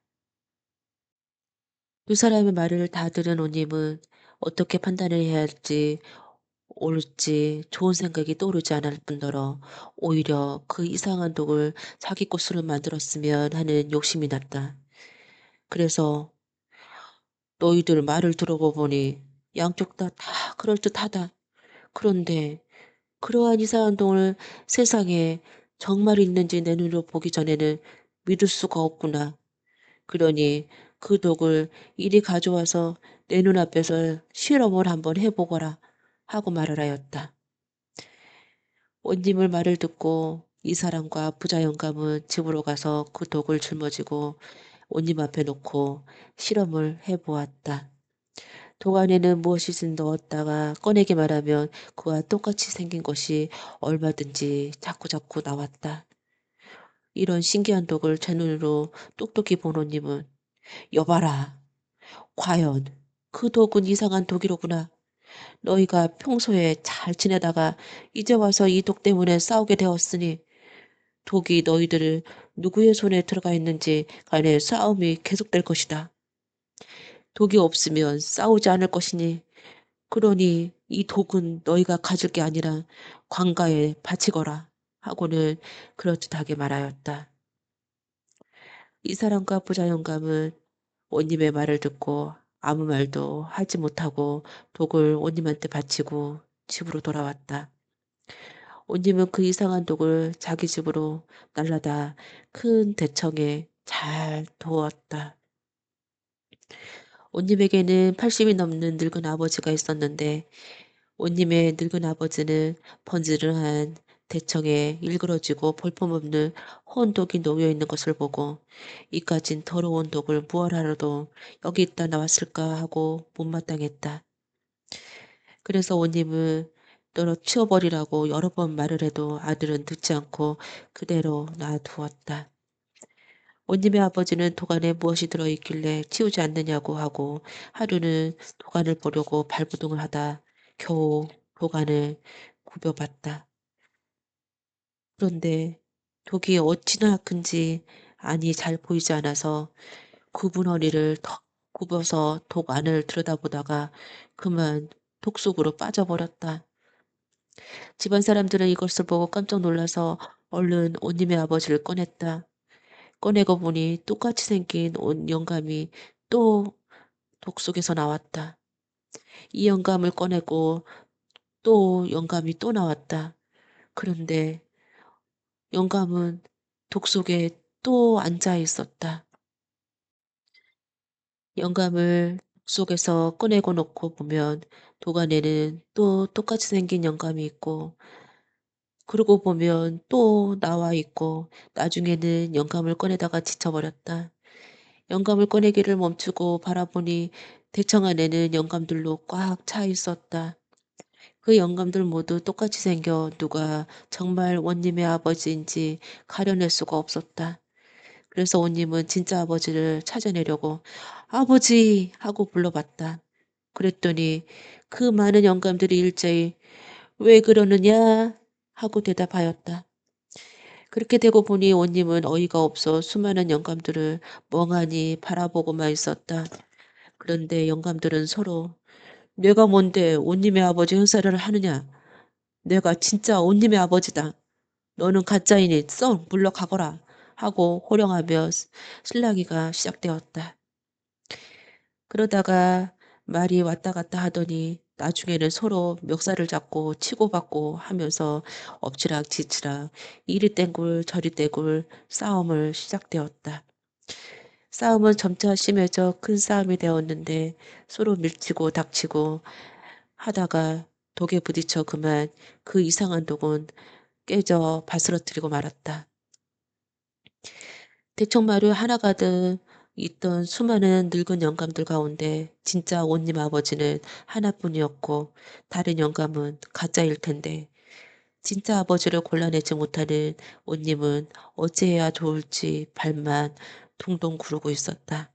두 사람의 말을 다 들은 온님은 어떻게 판단을 해야 할지 옳지 좋은 생각이 떠오르지 않을 뿐더러 오히려 그 이상한 독을 자기 것으로 만들었으면 하는 욕심이 났다. 그래서 "너희들 말을 들어보 보니 양쪽 다 그럴듯하다. 그런데 그러한 이상한 독을 세상에 정말 있는지 내 눈으로 보기 전에는 믿을 수가 없구나. 그러니 그 독을 이리 가져와서 내 눈앞에서 실험을 한번 해 보거라." 하고 말을 하였다. 온님을 말을 듣고 이 사람과 부자 영감은 집으로 가서 그 독을 짊어지고 온님 앞에 놓고 실험을 해 보았다. 독 안에는 무엇이든 넣었다가 꺼내기만 하면 그와 똑같이 생긴 것이 얼마든지 자꾸자꾸 나왔다. 이런 신기한 독을 제 눈으로 똑똑히 본 온님은 "여봐라. 과연 그 독은 이상한 독이로구나. 너희가 평소에 잘 지내다가 이제 와서 이 독 때문에 싸우게 되었으니 독이 너희들을 누구의 손에 들어가 있는지 간에 싸움이 계속될 것이다. 독이 없으면 싸우지 않을 것이니 그러니 이 독은 너희가 가질 게 아니라 관가에 바치거라." 하고는 그럴듯하게 말하였다. 이 사람과 부자 영감은 온님의 말을 듣고 아무 말도 하지 못하고 독을 온님한테 바치고 집으로 돌아왔다. 온님은 그 이상한 독을 자기 집으로 날라다 큰 대청에 잘 두었다. 온님에게는 80이 넘는 늙은 아버지가 있었는데 온님의 늙은 아버지는 번지르한 대청에 일그러지고 볼품없는 혼독이 놓여있는 것을 보고 이까진 더러운 독을 무얼하러도 여기 있다 나왔을까 하고 못마땅했다. 그래서 온님은 너로 치워버리라고 여러 번 말을 해도 아들은 듣지 않고 그대로 놔두었다. 온님의 아버지는 도간에 무엇이 들어있길래 치우지 않느냐고 하고 하루는 도간을 보려고 발부둥을 하다 겨우 도간을 굽여봤다. 그런데 독이 어찌나 큰지 안이 잘 보이지 않아서 굽은 허리를 턱 굽어서 독 안을 들여다보다가 그만 독 속으로 빠져버렸다. 집안 사람들은 이것을 보고 깜짝 놀라서 얼른 온님의 아버지를 꺼냈다. 꺼내고 보니 똑같이 생긴 온 영감이 또 독 속에서 나왔다. 이 영감을 꺼내고 또 영감이 또 나왔다. 그런데 영감은 독 속에 또 앉아 있었다. 영감을 독 속에서 꺼내고 놓고 보면 독 안에는 또 똑같이 생긴 영감이 있고 그러고 보면 또 나와 있고 나중에는 영감을 꺼내다가 지쳐버렸다. 영감을 꺼내기를 멈추고 바라보니 대청 안에는 영감들로 꽉 차 있었다. 그 영감들 모두 똑같이 생겨 누가 정말 원님의 아버지인지 가려낼 수가 없었다. 그래서 원님은 진짜 아버지를 찾아내려고 아버지 하고 불러봤다. 그랬더니 그 많은 영감들이 일제히 왜 그러느냐 하고 대답하였다. 그렇게 되고 보니 원님은 어이가 없어 수많은 영감들을 멍하니 바라보고만 있었다. 그런데 영감들은 서로 내가 뭔데 온님의 아버지 행사를 하느냐. 내가 진짜 온님의 아버지다. 너는 가짜이니 썩 물러가거라 하고 호령하며 실랑이가 시작되었다. 그러다가 말이 왔다 갔다 하더니 나중에는 서로 멱살을 잡고 치고받고 하면서 엎치락뒤치락 이리 땡굴 저리 땡굴 싸움을 시작되었다. 싸움은 점차 심해져 큰 싸움이 되었는데 서로 밀치고 닥치고 하다가 독에 부딪혀 그만 그 이상한 독은 깨져 바스러뜨리고 말았다. 대청마루 하나 가득 있던 수많은 늙은 영감들 가운데 진짜 온님 아버지는 하나뿐이었고 다른 영감은 가짜일 텐데 진짜 아버지를 골라내지 못하는 온님은 어찌해야 좋을지 발만 둥둥 구르고 있었다.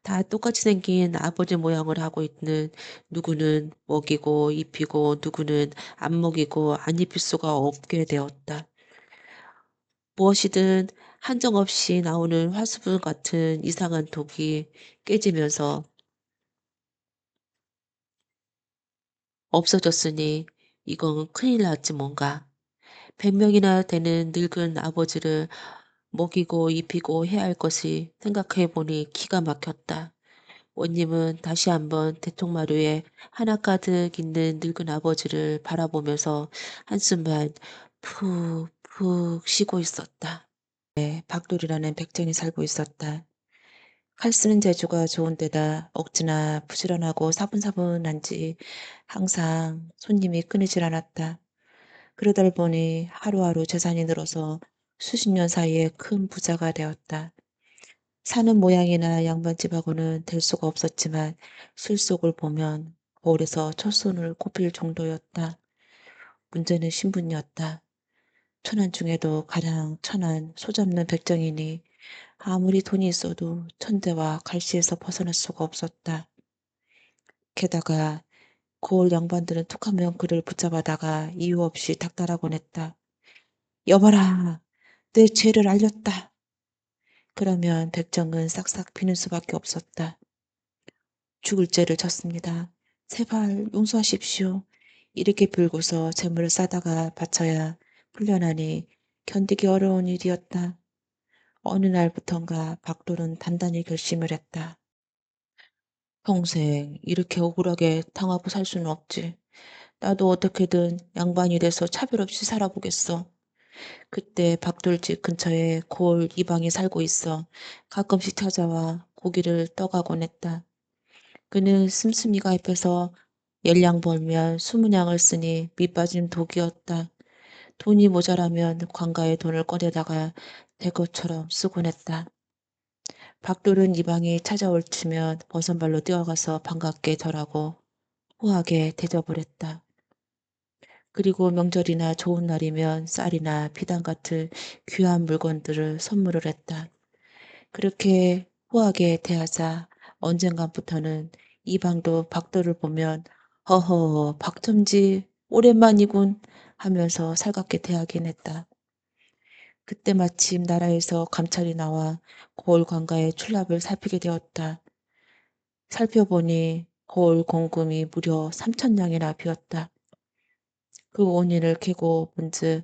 다 똑같이 생긴 아버지 모양을 하고 있는 누구는 먹이고 입히고 누구는 안 먹이고 안 입힐 수가 없게 되었다. 무엇이든 한정없이 나오는 화수분 같은 이상한 독이 깨지면서 없어졌으니 이건 큰일 났지 뭔가. 100명이나 되는 늙은 아버지를 먹이고 입히고 해야 할 것이 생각해 보니 기가 막혔다. 원님은 다시 한번 대통마루에 하나 가득 있는 늙은 아버지를 바라보면서 한숨만 푹푹 쉬고 있었다. 박돌이라는 백정이 살고 있었다. 칼 쓰는 재주가 좋은 데다 억지나 부지런하고 사분사분한지 항상 손님이 끊이질 않았다. 그러다 보니 하루하루 재산이 늘어서 수십 년 사이에 큰 부자가 되었다. 사는 모양이나 양반집하고는 될 수가 없었지만 실속을 보면 거울에서 첫손을 꼽힐 정도였다. 문제는 신분이었다. 천한 중에도 가장 천한 소잡는 백정이니 아무리 돈이 있어도 천대와 갈시에서 벗어날 수가 없었다. 게다가 고을 양반들은 툭하면 그를 붙잡아다가 이유 없이 닥달하곤 했다. 여봐라, 내 죄를 알렸다. 그러면 백정은 싹싹 비는 수밖에 없었다. 죽을 죄를 졌습니다. 제발 용서하십시오. 이렇게 빌고서 재물을 싸다가 바쳐야 풀려나니 견디기 어려운 일이었다. 어느 날부턴가 박돌은 단단히 결심을 했다. 평생 이렇게 억울하게 당하고 살 수는 없지. 나도 어떻게든 양반이 돼서 차별 없이 살아보겠어. 그때 박돌집 근처에 고을 이방이 살고 있어 가끔씩 찾아와 고기를 떠가곤 했다. 그는 씀씀이가 입혀서 10량 벌면 20량을 쓰니 밑빠진 독이었다. 돈이 모자라면 관가에 돈을 꺼내다가 대 것처럼 쓰곤 했다. 박돌은 이방이 찾아올 치면 버선발로 뛰어가서 반갑게 절하고 호하게 대접을 했다. 그리고 명절이나 좋은 날이면 쌀이나 비단 같은 귀한 물건들을 선물을 했다. 그렇게 후하게 대하자 언젠가부터는 이방도 박돌을 보면 허허 박첨지 오랜만이군 하면서 살갑게 대하긴 했다. 그때 마침 나라에서 감찰이 나와 고을 관가의 출납을 살피게 되었다. 살펴보니 거울 공금이 무려 3천냥이나 비었다. 그 원인을 캐고 본즉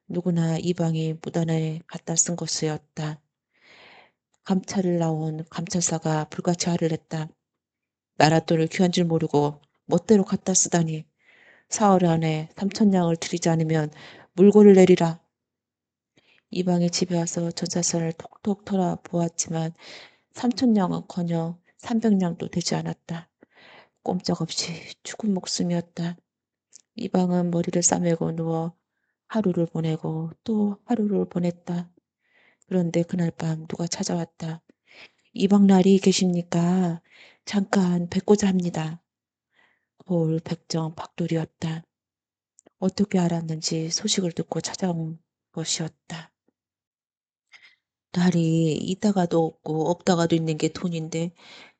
누구나 이방이 무단에 갖다 쓴 것이었다. 감찰을 나온 감찰사가 불같이 화를 냈다. 나라 돈을 귀한 줄 모르고 멋대로 갖다 쓰다니. 사흘 안에 3천냥을 들이지 않으면 물고를 내리라. 이방이 집에 와서 전사산을 톡톡 털어 보았지만 3천냥은커녕 300냥도 되지 않았다. 꼼짝없이 죽은 목숨이었다. 이방은 머리를 싸매고 누워 하루를 보내고 또 하루를 보냈다. 그런데 그날 밤 누가 찾아왔다. 이방날이 계십니까? 잠깐 뵙고자 합니다. 올 백정 박돌이었다. 어떻게 알았는지 소식을 듣고 찾아온 것이었다. 날이 있다가도 없고 없다가도 있는 게 돈인데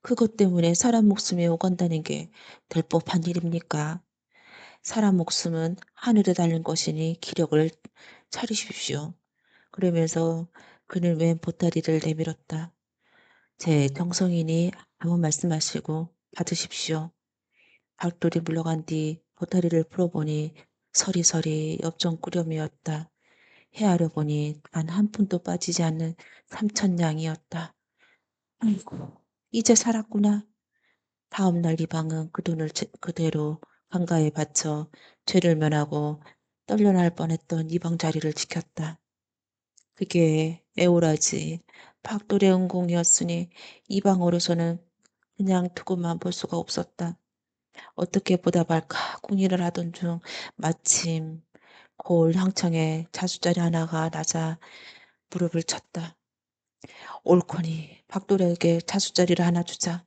그것 때문에 사람 목숨이 오간다는 게 될 법한 일입니까? 사람 목숨은 하늘에 달린 것이니 기력을 차리십시오. 그러면서 그는 웬 보따리를 내밀었다. 제 정성이니 아무 말씀하시고 받으십시오. 닭돌이 물러간 뒤 보따리를 풀어보니 서리서리 엽전꾸러미였다. 헤아려 보니 단 한 푼도 빠지지 않는 3천냥이었다. 아이고, 이제 살았구나. 다음 날 이방은 그 돈을 그대로 강가에 바쳐 죄를 면하고 떨려날 뻔했던 이방 자리를 지켰다. 그게 애오라지 박돌의 은공이었으니 이방으로서는 그냥 두고만 볼 수가 없었다. 어떻게 보답할까 궁리를 하던 중 마침 거울 향창에 자수자리 하나가 나자 무릎을 쳤다. 옳거니 박돌에게 자수자리를 하나 주자.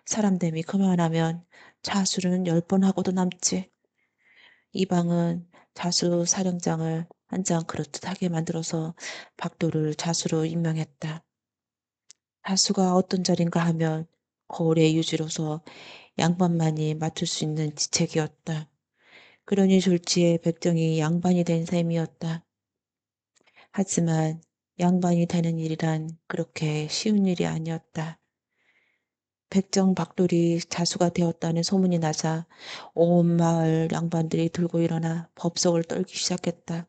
사람됨이 그만하면 자수는 10번 하고도 남지. 이방은 자수 사령장을 한 장 그렇듯하게 만들어서 박돌을 자수로 임명했다. 자수가 어떤 자리인가 하면 거울의 유지로서 양반만이 맡을 수 있는 지책이었다. 그러니 졸지에 백정이 양반이 된 셈이었다. 하지만 양반이 되는 일이란 그렇게 쉬운 일이 아니었다. 백정 박돌이 자수가 되었다는 소문이 나자 온 마을 양반들이 들고 일어나 법석을 떨기 시작했다.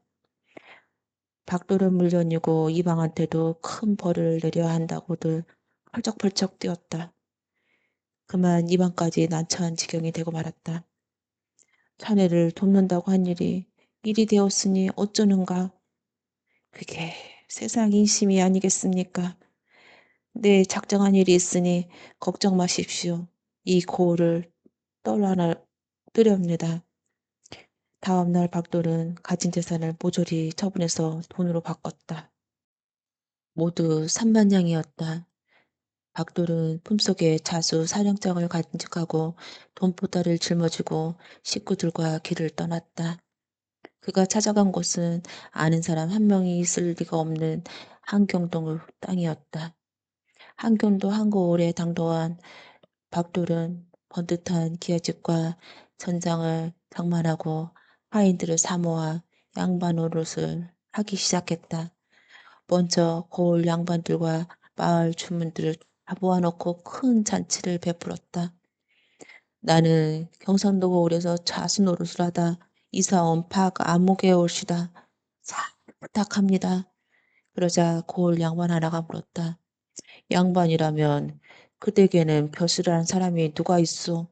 박돌은 물론이고 이방한테도 큰 벌을 내려야 한다고들 펄쩍펄쩍 뛰었다. 그만 이방까지 난처한 지경이 되고 말았다. 자네를 돕는다고 한 일이 되었으니 어쩌는가. 그게 세상 인심이 아니겠습니까? 네, 작정한 일이 있으니 걱정 마십시오. 이 고을을 떠나려 뜨렵니다. 다음 날 박돌은 가진 재산을 모조리 처분해서 돈으로 바꿨다. 모두 3만냥이었다. 박돌은 품속에 자수 사령장을 간직하고 돈보따리를 짊어지고 식구들과 길을 떠났다. 그가 찾아간 곳은 아는 사람 한 명이 있을 리가 없는 한경동 땅이었다. 한경도 한고을에 당도한 박돌은 번듯한 기아집과 전장을 장만하고 하인들을 사모아 양반 노릇을 하기 시작했다. 먼저 고을 양반들과 마을 주민들을 다 모아놓고 큰 잔치를 베풀었다. 나는 경상도 고을에서 자수 노릇을 하다 이사 온 박 아무개 올시다. 잘 부탁합니다. 그러자 고을 양반 하나가 물었다. 양반이라면 그 댁에는 벼슬이라는 사람이 누가 있어?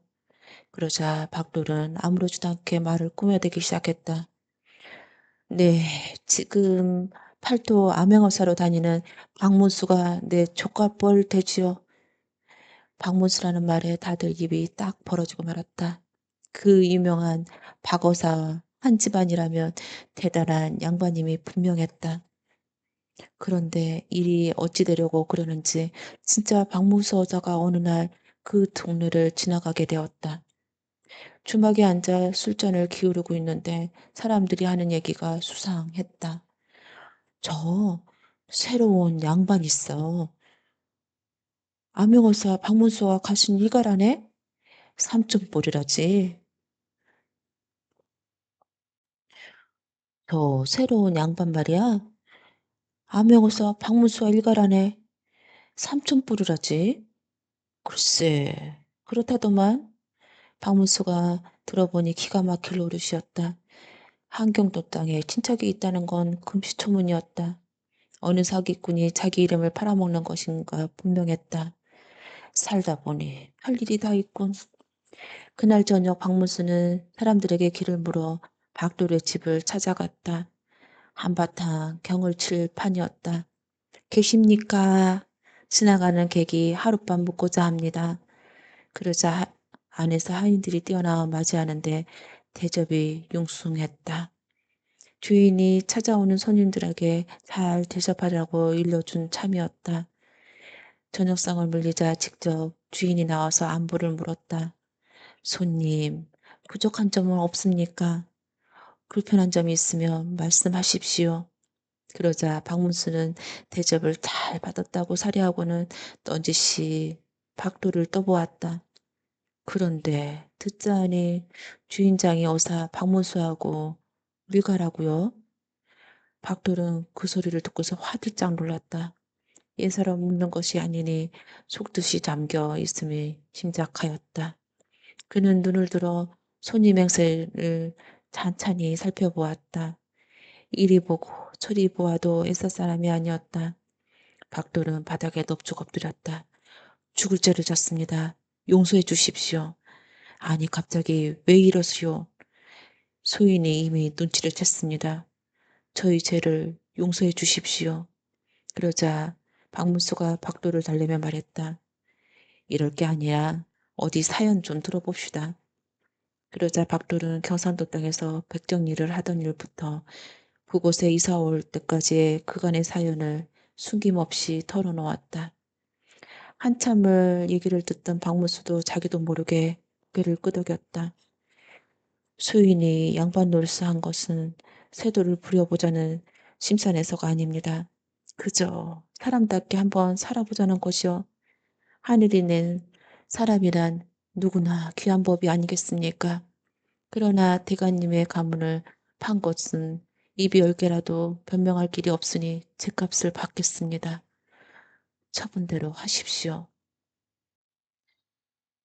그러자 박돌은 아무렇지도 않게 말을 꾸며대기 시작했다. 네, 지금 팔도 암행어사로 다니는 박문수가 내 조카뻘 되지요. 박문수라는 말에 다들 입이 딱 벌어지고 말았다. 그 유명한 박어사 한 집안이라면 대단한 양반님이 분명했다. 그런데 일이 어찌 되려고 그러는지 진짜 박문수 여자가 어느 날 그 동네를 지나가게 되었다. 주막에 앉아 술잔을 기울이고 있는데 사람들이 하는 얘기가 수상했다. 저 새로운 양반 있어. 암행어사 박문수와 같은 일가라네? 삼촌뻘이라지. 저 새로운 양반 말이야. 암행어사 박문수와 일가라네. 삼촌뻘이라지. 글쎄, 그렇다더만. 박문수가 들어보니 기가 막힐 노릇이었다. 한경도 땅에 친척이 있다는 건 금시초문이었다. 어느 사기꾼이 자기 이름을 팔아먹는 것인가 분명했다. 살다 보니 할 일이 다 있군. 그날 저녁 박문수는 사람들에게 길을 물어 박돌의 집을 찾아갔다. 한바탕 경을 칠 판이었다. 계십니까? 지나가는 객이 하룻밤 묵고자 합니다. 그러자 안에서 하인들이 뛰어나와 맞이하는데 대접이 융숭했다. 주인이 찾아오는 손님들에게 잘 대접하라고 일러준 참이었다. 저녁상을 물리자 직접 주인이 나와서 안부를 물었다. 손님, 부족한 점은 없습니까? 불편한 점이 있으면 말씀하십시오. 그러자 박문수는 대접을 잘 받았다고 사리하고는 던지시 박도를 떠보았다. 그런데 듣자하니 주인장이 어사 박문수하고 밀가라고요? 박돌은 그 소리를 듣고서 화들짝 놀랐다. 예사로 묻는 것이 아니니 속뜻이 잠겨 있음이 짐작하였다. 그는 눈을 들어 손님 행세를 찬찬히 살펴보았다. 이리 보고 저리 보아도 애써 사람이 아니었다. 박돌은 바닥에 넙죽 엎드렸다. 죽을 죄를 졌습니다. 용서해 주십시오. 아니 갑자기 왜 이러시오? 소인이 이미 눈치를 챘습니다. 저희 죄를 용서해 주십시오. 그러자 박문수가 박돌을 달래며 말했다. 이럴 게 아니라 어디 사연 좀 들어봅시다. 그러자 박돌은 경상도 땅에서 백정 일을 하던 일부터 그곳에 이사 올 때까지의 그간의 사연을 숨김없이 털어놓았다. 한참을 얘기를 듣던 박문수도 자기도 모르게 고개를 끄덕였다. 수인이 양반 노릇을 한 것은 세도를 부려보자는 심산에서가 아닙니다. 그저 사람답게 한번 살아보자는 것이요. 하늘이 낸 사람이란 누구나 귀한 법이 아니겠습니까? 그러나 대가님의 가문을 판 것은 입이 10개라도 변명할 길이 없으니 제값을 받겠습니다. 처분대로 하십시오.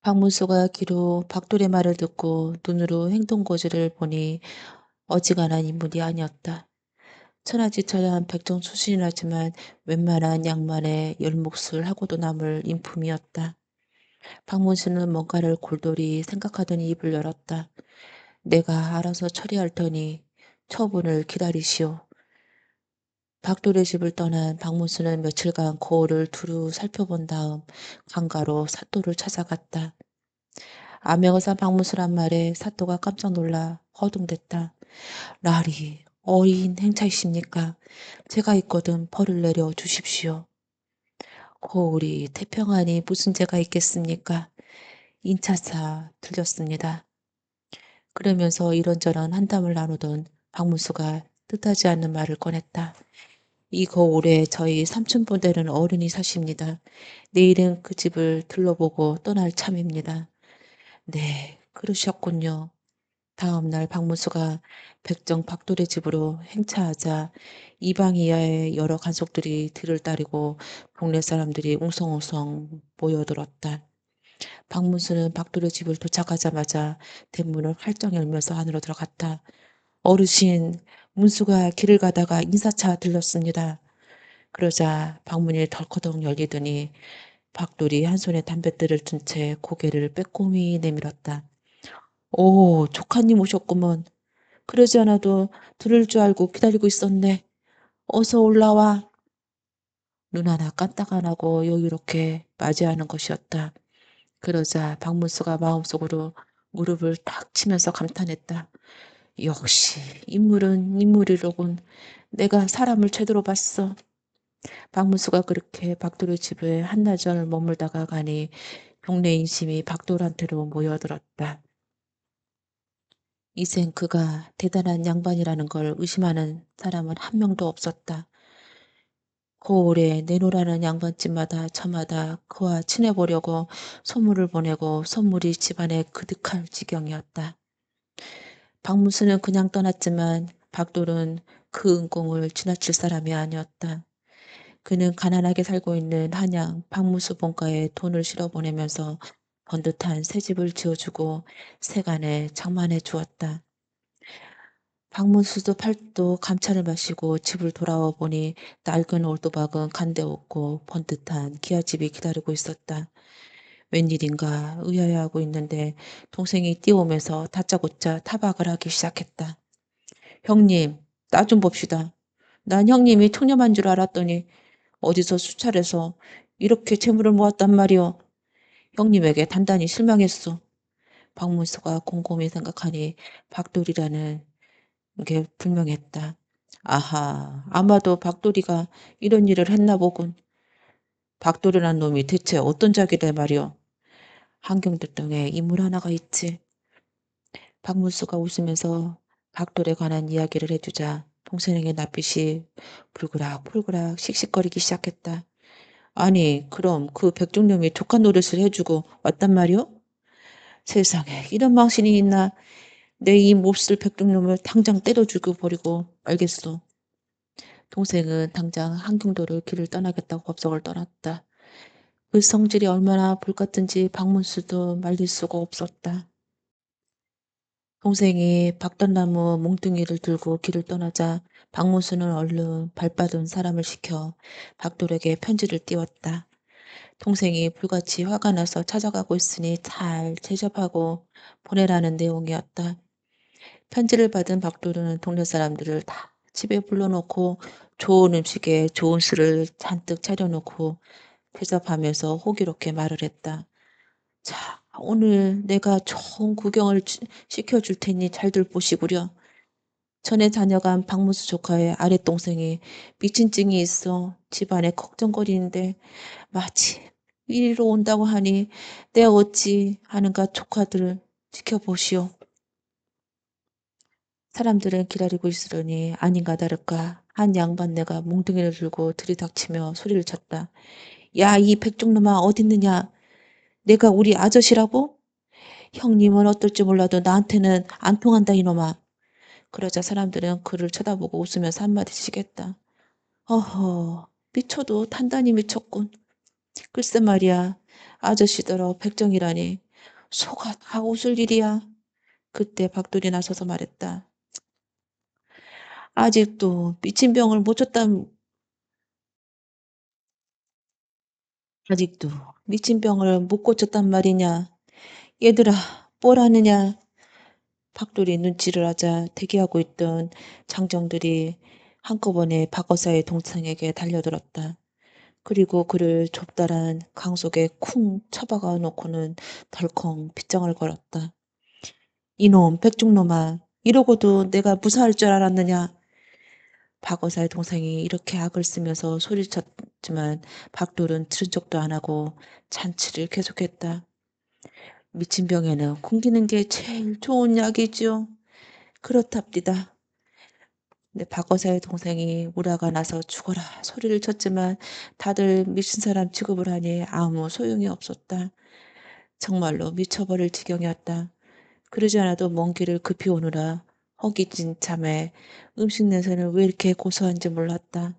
박문수가 귀로 박돌의 말을 듣고 눈으로 행동거지를 보니 어지간한 인물이 아니었다. 천하지천한 백정 출신이라지만 웬만한 양만의 열몫을 하고도 남을 인품이었다. 박문수는 뭔가를 골똘히 생각하더니 입을 열었다. 내가 알아서 처리할 터니 처분을 기다리시오. 박돌의 집을 떠난 박문수는 며칠간 거울을 두루 살펴본 다음 강가로 사또를 찾아갔다. 암행어사 박문수란 말에 사또가 깜짝 놀라 허둥댔다. 라리, 어인 행차이십니까? 제가 있거든 벌을 내려 주십시오. 거울이 태평하니 무슨 죄가 있겠습니까? 인차사 들렸습니다. 그러면서 이런저런 한담을 나누던 박문수가 뜻하지 않는 말을 꺼냈다. 이 거울에 저희 삼촌분 되는 어른이 사십니다. 내일은 그 집을 들러보고 떠날 참입니다. 네, 그러셨군요. 다음 날 박문수가 백정 박돌의 집으로 행차하자 이방 이하의 여러 간속들이 뒤를 따르고 동네 사람들이 웅성웅성 모여들었다. 박문수는 박돌의 집을 도착하자마자 대문을 활짝 열면서 안으로 들어갔다. 어르신, 문수가 길을 가다가 인사차 들렸습니다. 그러자 방문이 덜커덩 열리더니 박돌이 한 손에 담뱃대를 든 채 고개를 빼꼼히 내밀었다. 오, 조카님 오셨구먼. 그러지 않아도 들을 줄 알고 기다리고 있었네. 어서 올라와. 눈 하나 깜딱 안 하고 여유롭게 맞이하는 것이었다. 그러자 박문수가 마음속으로 무릎을 탁 치면서 감탄했다. 역시 인물은 인물이로군. 내가 사람을 제대로 봤어. 박문수가 그렇게 박돌의 집에 한나절 머물다가 가니 동네 인심이 박돌한테로 모여들었다. 이생 그가 대단한 양반이라는 걸 의심하는 사람은 한 명도 없었다. 고을에 내노라는 양반집마다 저마다 그와 친해보려고 소문을 보내고 선물이 집안에 그득할 지경이었다. 박문수는 그냥 떠났지만 박돌은 그 은공을 지나칠 사람이 아니었다. 그는 가난하게 살고 있는 한양 박문수 본가에 돈을 실어 보내면서 번듯한 새 집을 지어주고 세간에 장만해 주었다. 박문수도 팔도 감차를 마시고 집을 돌아와 보니 낡은 올도박은 간데없고 번듯한 기아집이 기다리고 있었다. 웬일인가 의아해하고 있는데 동생이 뛰어오면서 다짜고짜 타박을 하기 시작했다. 형님, 나 좀 봅시다. 난 형님이 청렴한 줄 알았더니 어디서 수차례서 이렇게 재물을 모았단 말이오. 형님에게 단단히 실망했소. 박문수가 곰곰이 생각하니 박돌이라는 게 분명했다. 아하, 아마도 박돌이가 이런 일을 했나 보군. 박돌이란 놈이 대체 어떤 자기래 말이오. 한경들등에 인물 하나가 있지. 박문수가 웃으면서 박돌에 관한 이야기를 해주자 동생의 낯빛이 불그락불그락 씩씩거리기 시작했다. 아니, 그럼 그 백종놈이 조카 노릇을 해주고 왔단 말이오? 세상에 이런 망신이 있나. 내 이 몹쓸 백종놈을 당장 때려 죽여 버리고 말겠소. 동생은 당장 한경도를 길을 떠나겠다고 법석을 떠났다. 그 성질이 얼마나 불같은지 박문수도 말릴 수가 없었다. 동생이 박단나무 몽둥이를 들고 길을 떠나자 박문수는 얼른 발받은 사람을 시켜 박돌에게 편지를 띄웠다. 동생이 불같이 화가 나서 찾아가고 있으니 잘 제접하고 보내라는 내용이었다. 편지를 받은 박돌은 동네 사람들을 다 집에 불러놓고 좋은 음식에 좋은 술을 잔뜩 차려놓고 대접하면서 호기롭게 말을 했다. 자, 오늘 내가 좋은 구경을 시켜줄 테니 잘들 보시구려. 전에 다녀간 박무수 조카의 아랫동생이 미친 증이 있어 집안에 걱정거리는데 마침 이리로 온다고 하니 내 어찌 하는가 조카들을 지켜보시오. 사람들은 기다리고 있으려니 아닌가 다를까 한 양반네가 몽둥이를 들고 들이닥치며 소리를 쳤다. 야, 이 백종놈아 어딨느냐? 내가 우리 아저씨라고? 형님은 어떨지 몰라도 나한테는 안 통한다 이놈아. 그러자 사람들은 그를 쳐다보고 웃으면서 한마디씩 했다. 어허, 미쳐도 단단히 미쳤군. 글쎄 말이야, 아저씨더러 백정이라니. 속아 다 웃을 일이야. 그때 박돌이 나서서 말했다. 아직도 미친 병을 못 쳤단, 아직도 미친 병을 못 고쳤단 말이냐. 얘들아, 뭘 하느냐. 박돌이 눈치를 하자 대기하고 있던 장정들이 한꺼번에 박어사의 동생에게 달려들었다. 그리고 그를 좁다란 강 속에 쿵 쳐박아 놓고는 덜컹 빗장을 걸었다. 이놈 백중놈아, 이러고도 내가 무사할 줄 알았느냐. 박어사의 동생이 이렇게 악을 쓰면서 소리쳤지만 박돌은 들은 척도 안 하고 잔치를 계속했다. 미친 병에는 굶기는 게 제일 좋은 약이지요. 그렇답니다. 근데 박어사의 동생이 우라가 나서 죽어라 소리를 쳤지만 다들 미친 사람 취급을 하니 아무 소용이 없었다. 정말로 미쳐버릴 지경이었다. 그러지 않아도 먼 길을 급히 오느라 허기진 참에 음식 냄새는 왜 이렇게 고소한지 몰랐다.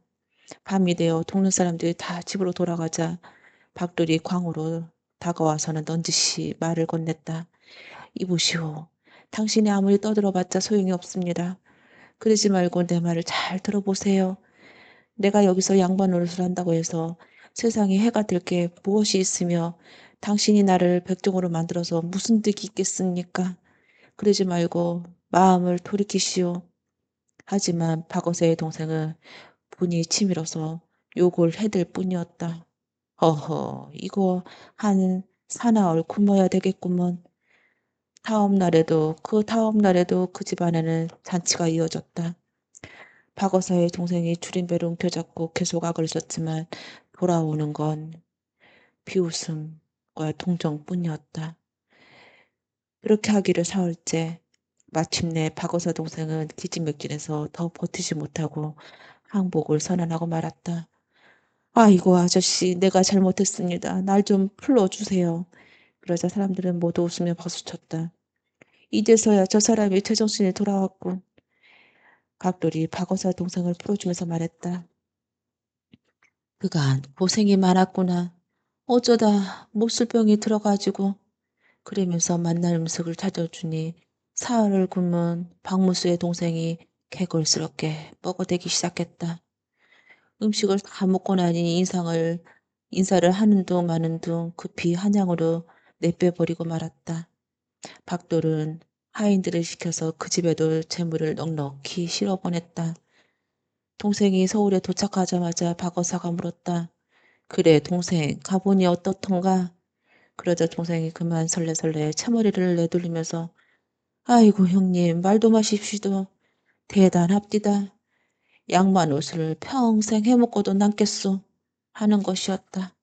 밤이 되어 동네 사람들이 다 집으로 돌아가자 박돌이 광으로 다가와서는 넌지시 말을 건넸다. 이보시오. 당신이 아무리 떠들어봤자 소용이 없습니다. 그러지 말고 내 말을 잘 들어보세요. 내가 여기서 양반 노릇을 한다고 해서 세상에 해가 될 게 무엇이 있으며 당신이 나를 백종으로 만들어서 무슨 득이 있겠습니까? 그러지 말고 마음을 돌이키시오. 하지만 박어세의 동생은 분이 치밀어서 욕을 해댈 뿐이었다. 허허, 이거 한 사나흘 굶어야 되겠구먼. 다음 날에도 그 집안에는 잔치가 이어졌다. 박어사의 동생이 줄임배를 움켜잡고 계속 악을 썼지만 돌아오는 건 비웃음과 동정뿐이었다. 그렇게 하기를 사흘째. 마침내 박어사 동생은 기진맥진해서 더 버티지 못하고 항복을 선언하고 말았다. 아이고 아저씨 내가 잘못했습니다. 날 좀 풀어주세요. 그러자 사람들은 모두 웃으며 박수쳤다. 이제서야 저 사람이 제정신이 돌아왔군. 각돌이 박어사 동생을 풀어주면서 말했다. 그간 고생이 많았구나. 어쩌다 몹쓸병이 들어가지고 그러면서 만날 음식을 찾아주니 사흘을 굶은 박무수의 동생이 개걸스럽게 뻐거대기 시작했다. 음식을 다 먹고 나니 인사를 하는 둥 마는 둥 급히 한양으로 내빼버리고 말았다. 박돌은 하인들을 시켜서 그 집에도 재물을 넉넉히 실어 보냈다. 동생이 서울에 도착하자마자 박어사가 물었다. 그래 동생 가보니 어떻던가? 그러자 동생이 그만 설레설레 채머리를 내돌리면서 아이고 형님 말도 마십시도 대단합디다. 양만 옷을 평생 해먹고도 남겠소 하는 것이었다.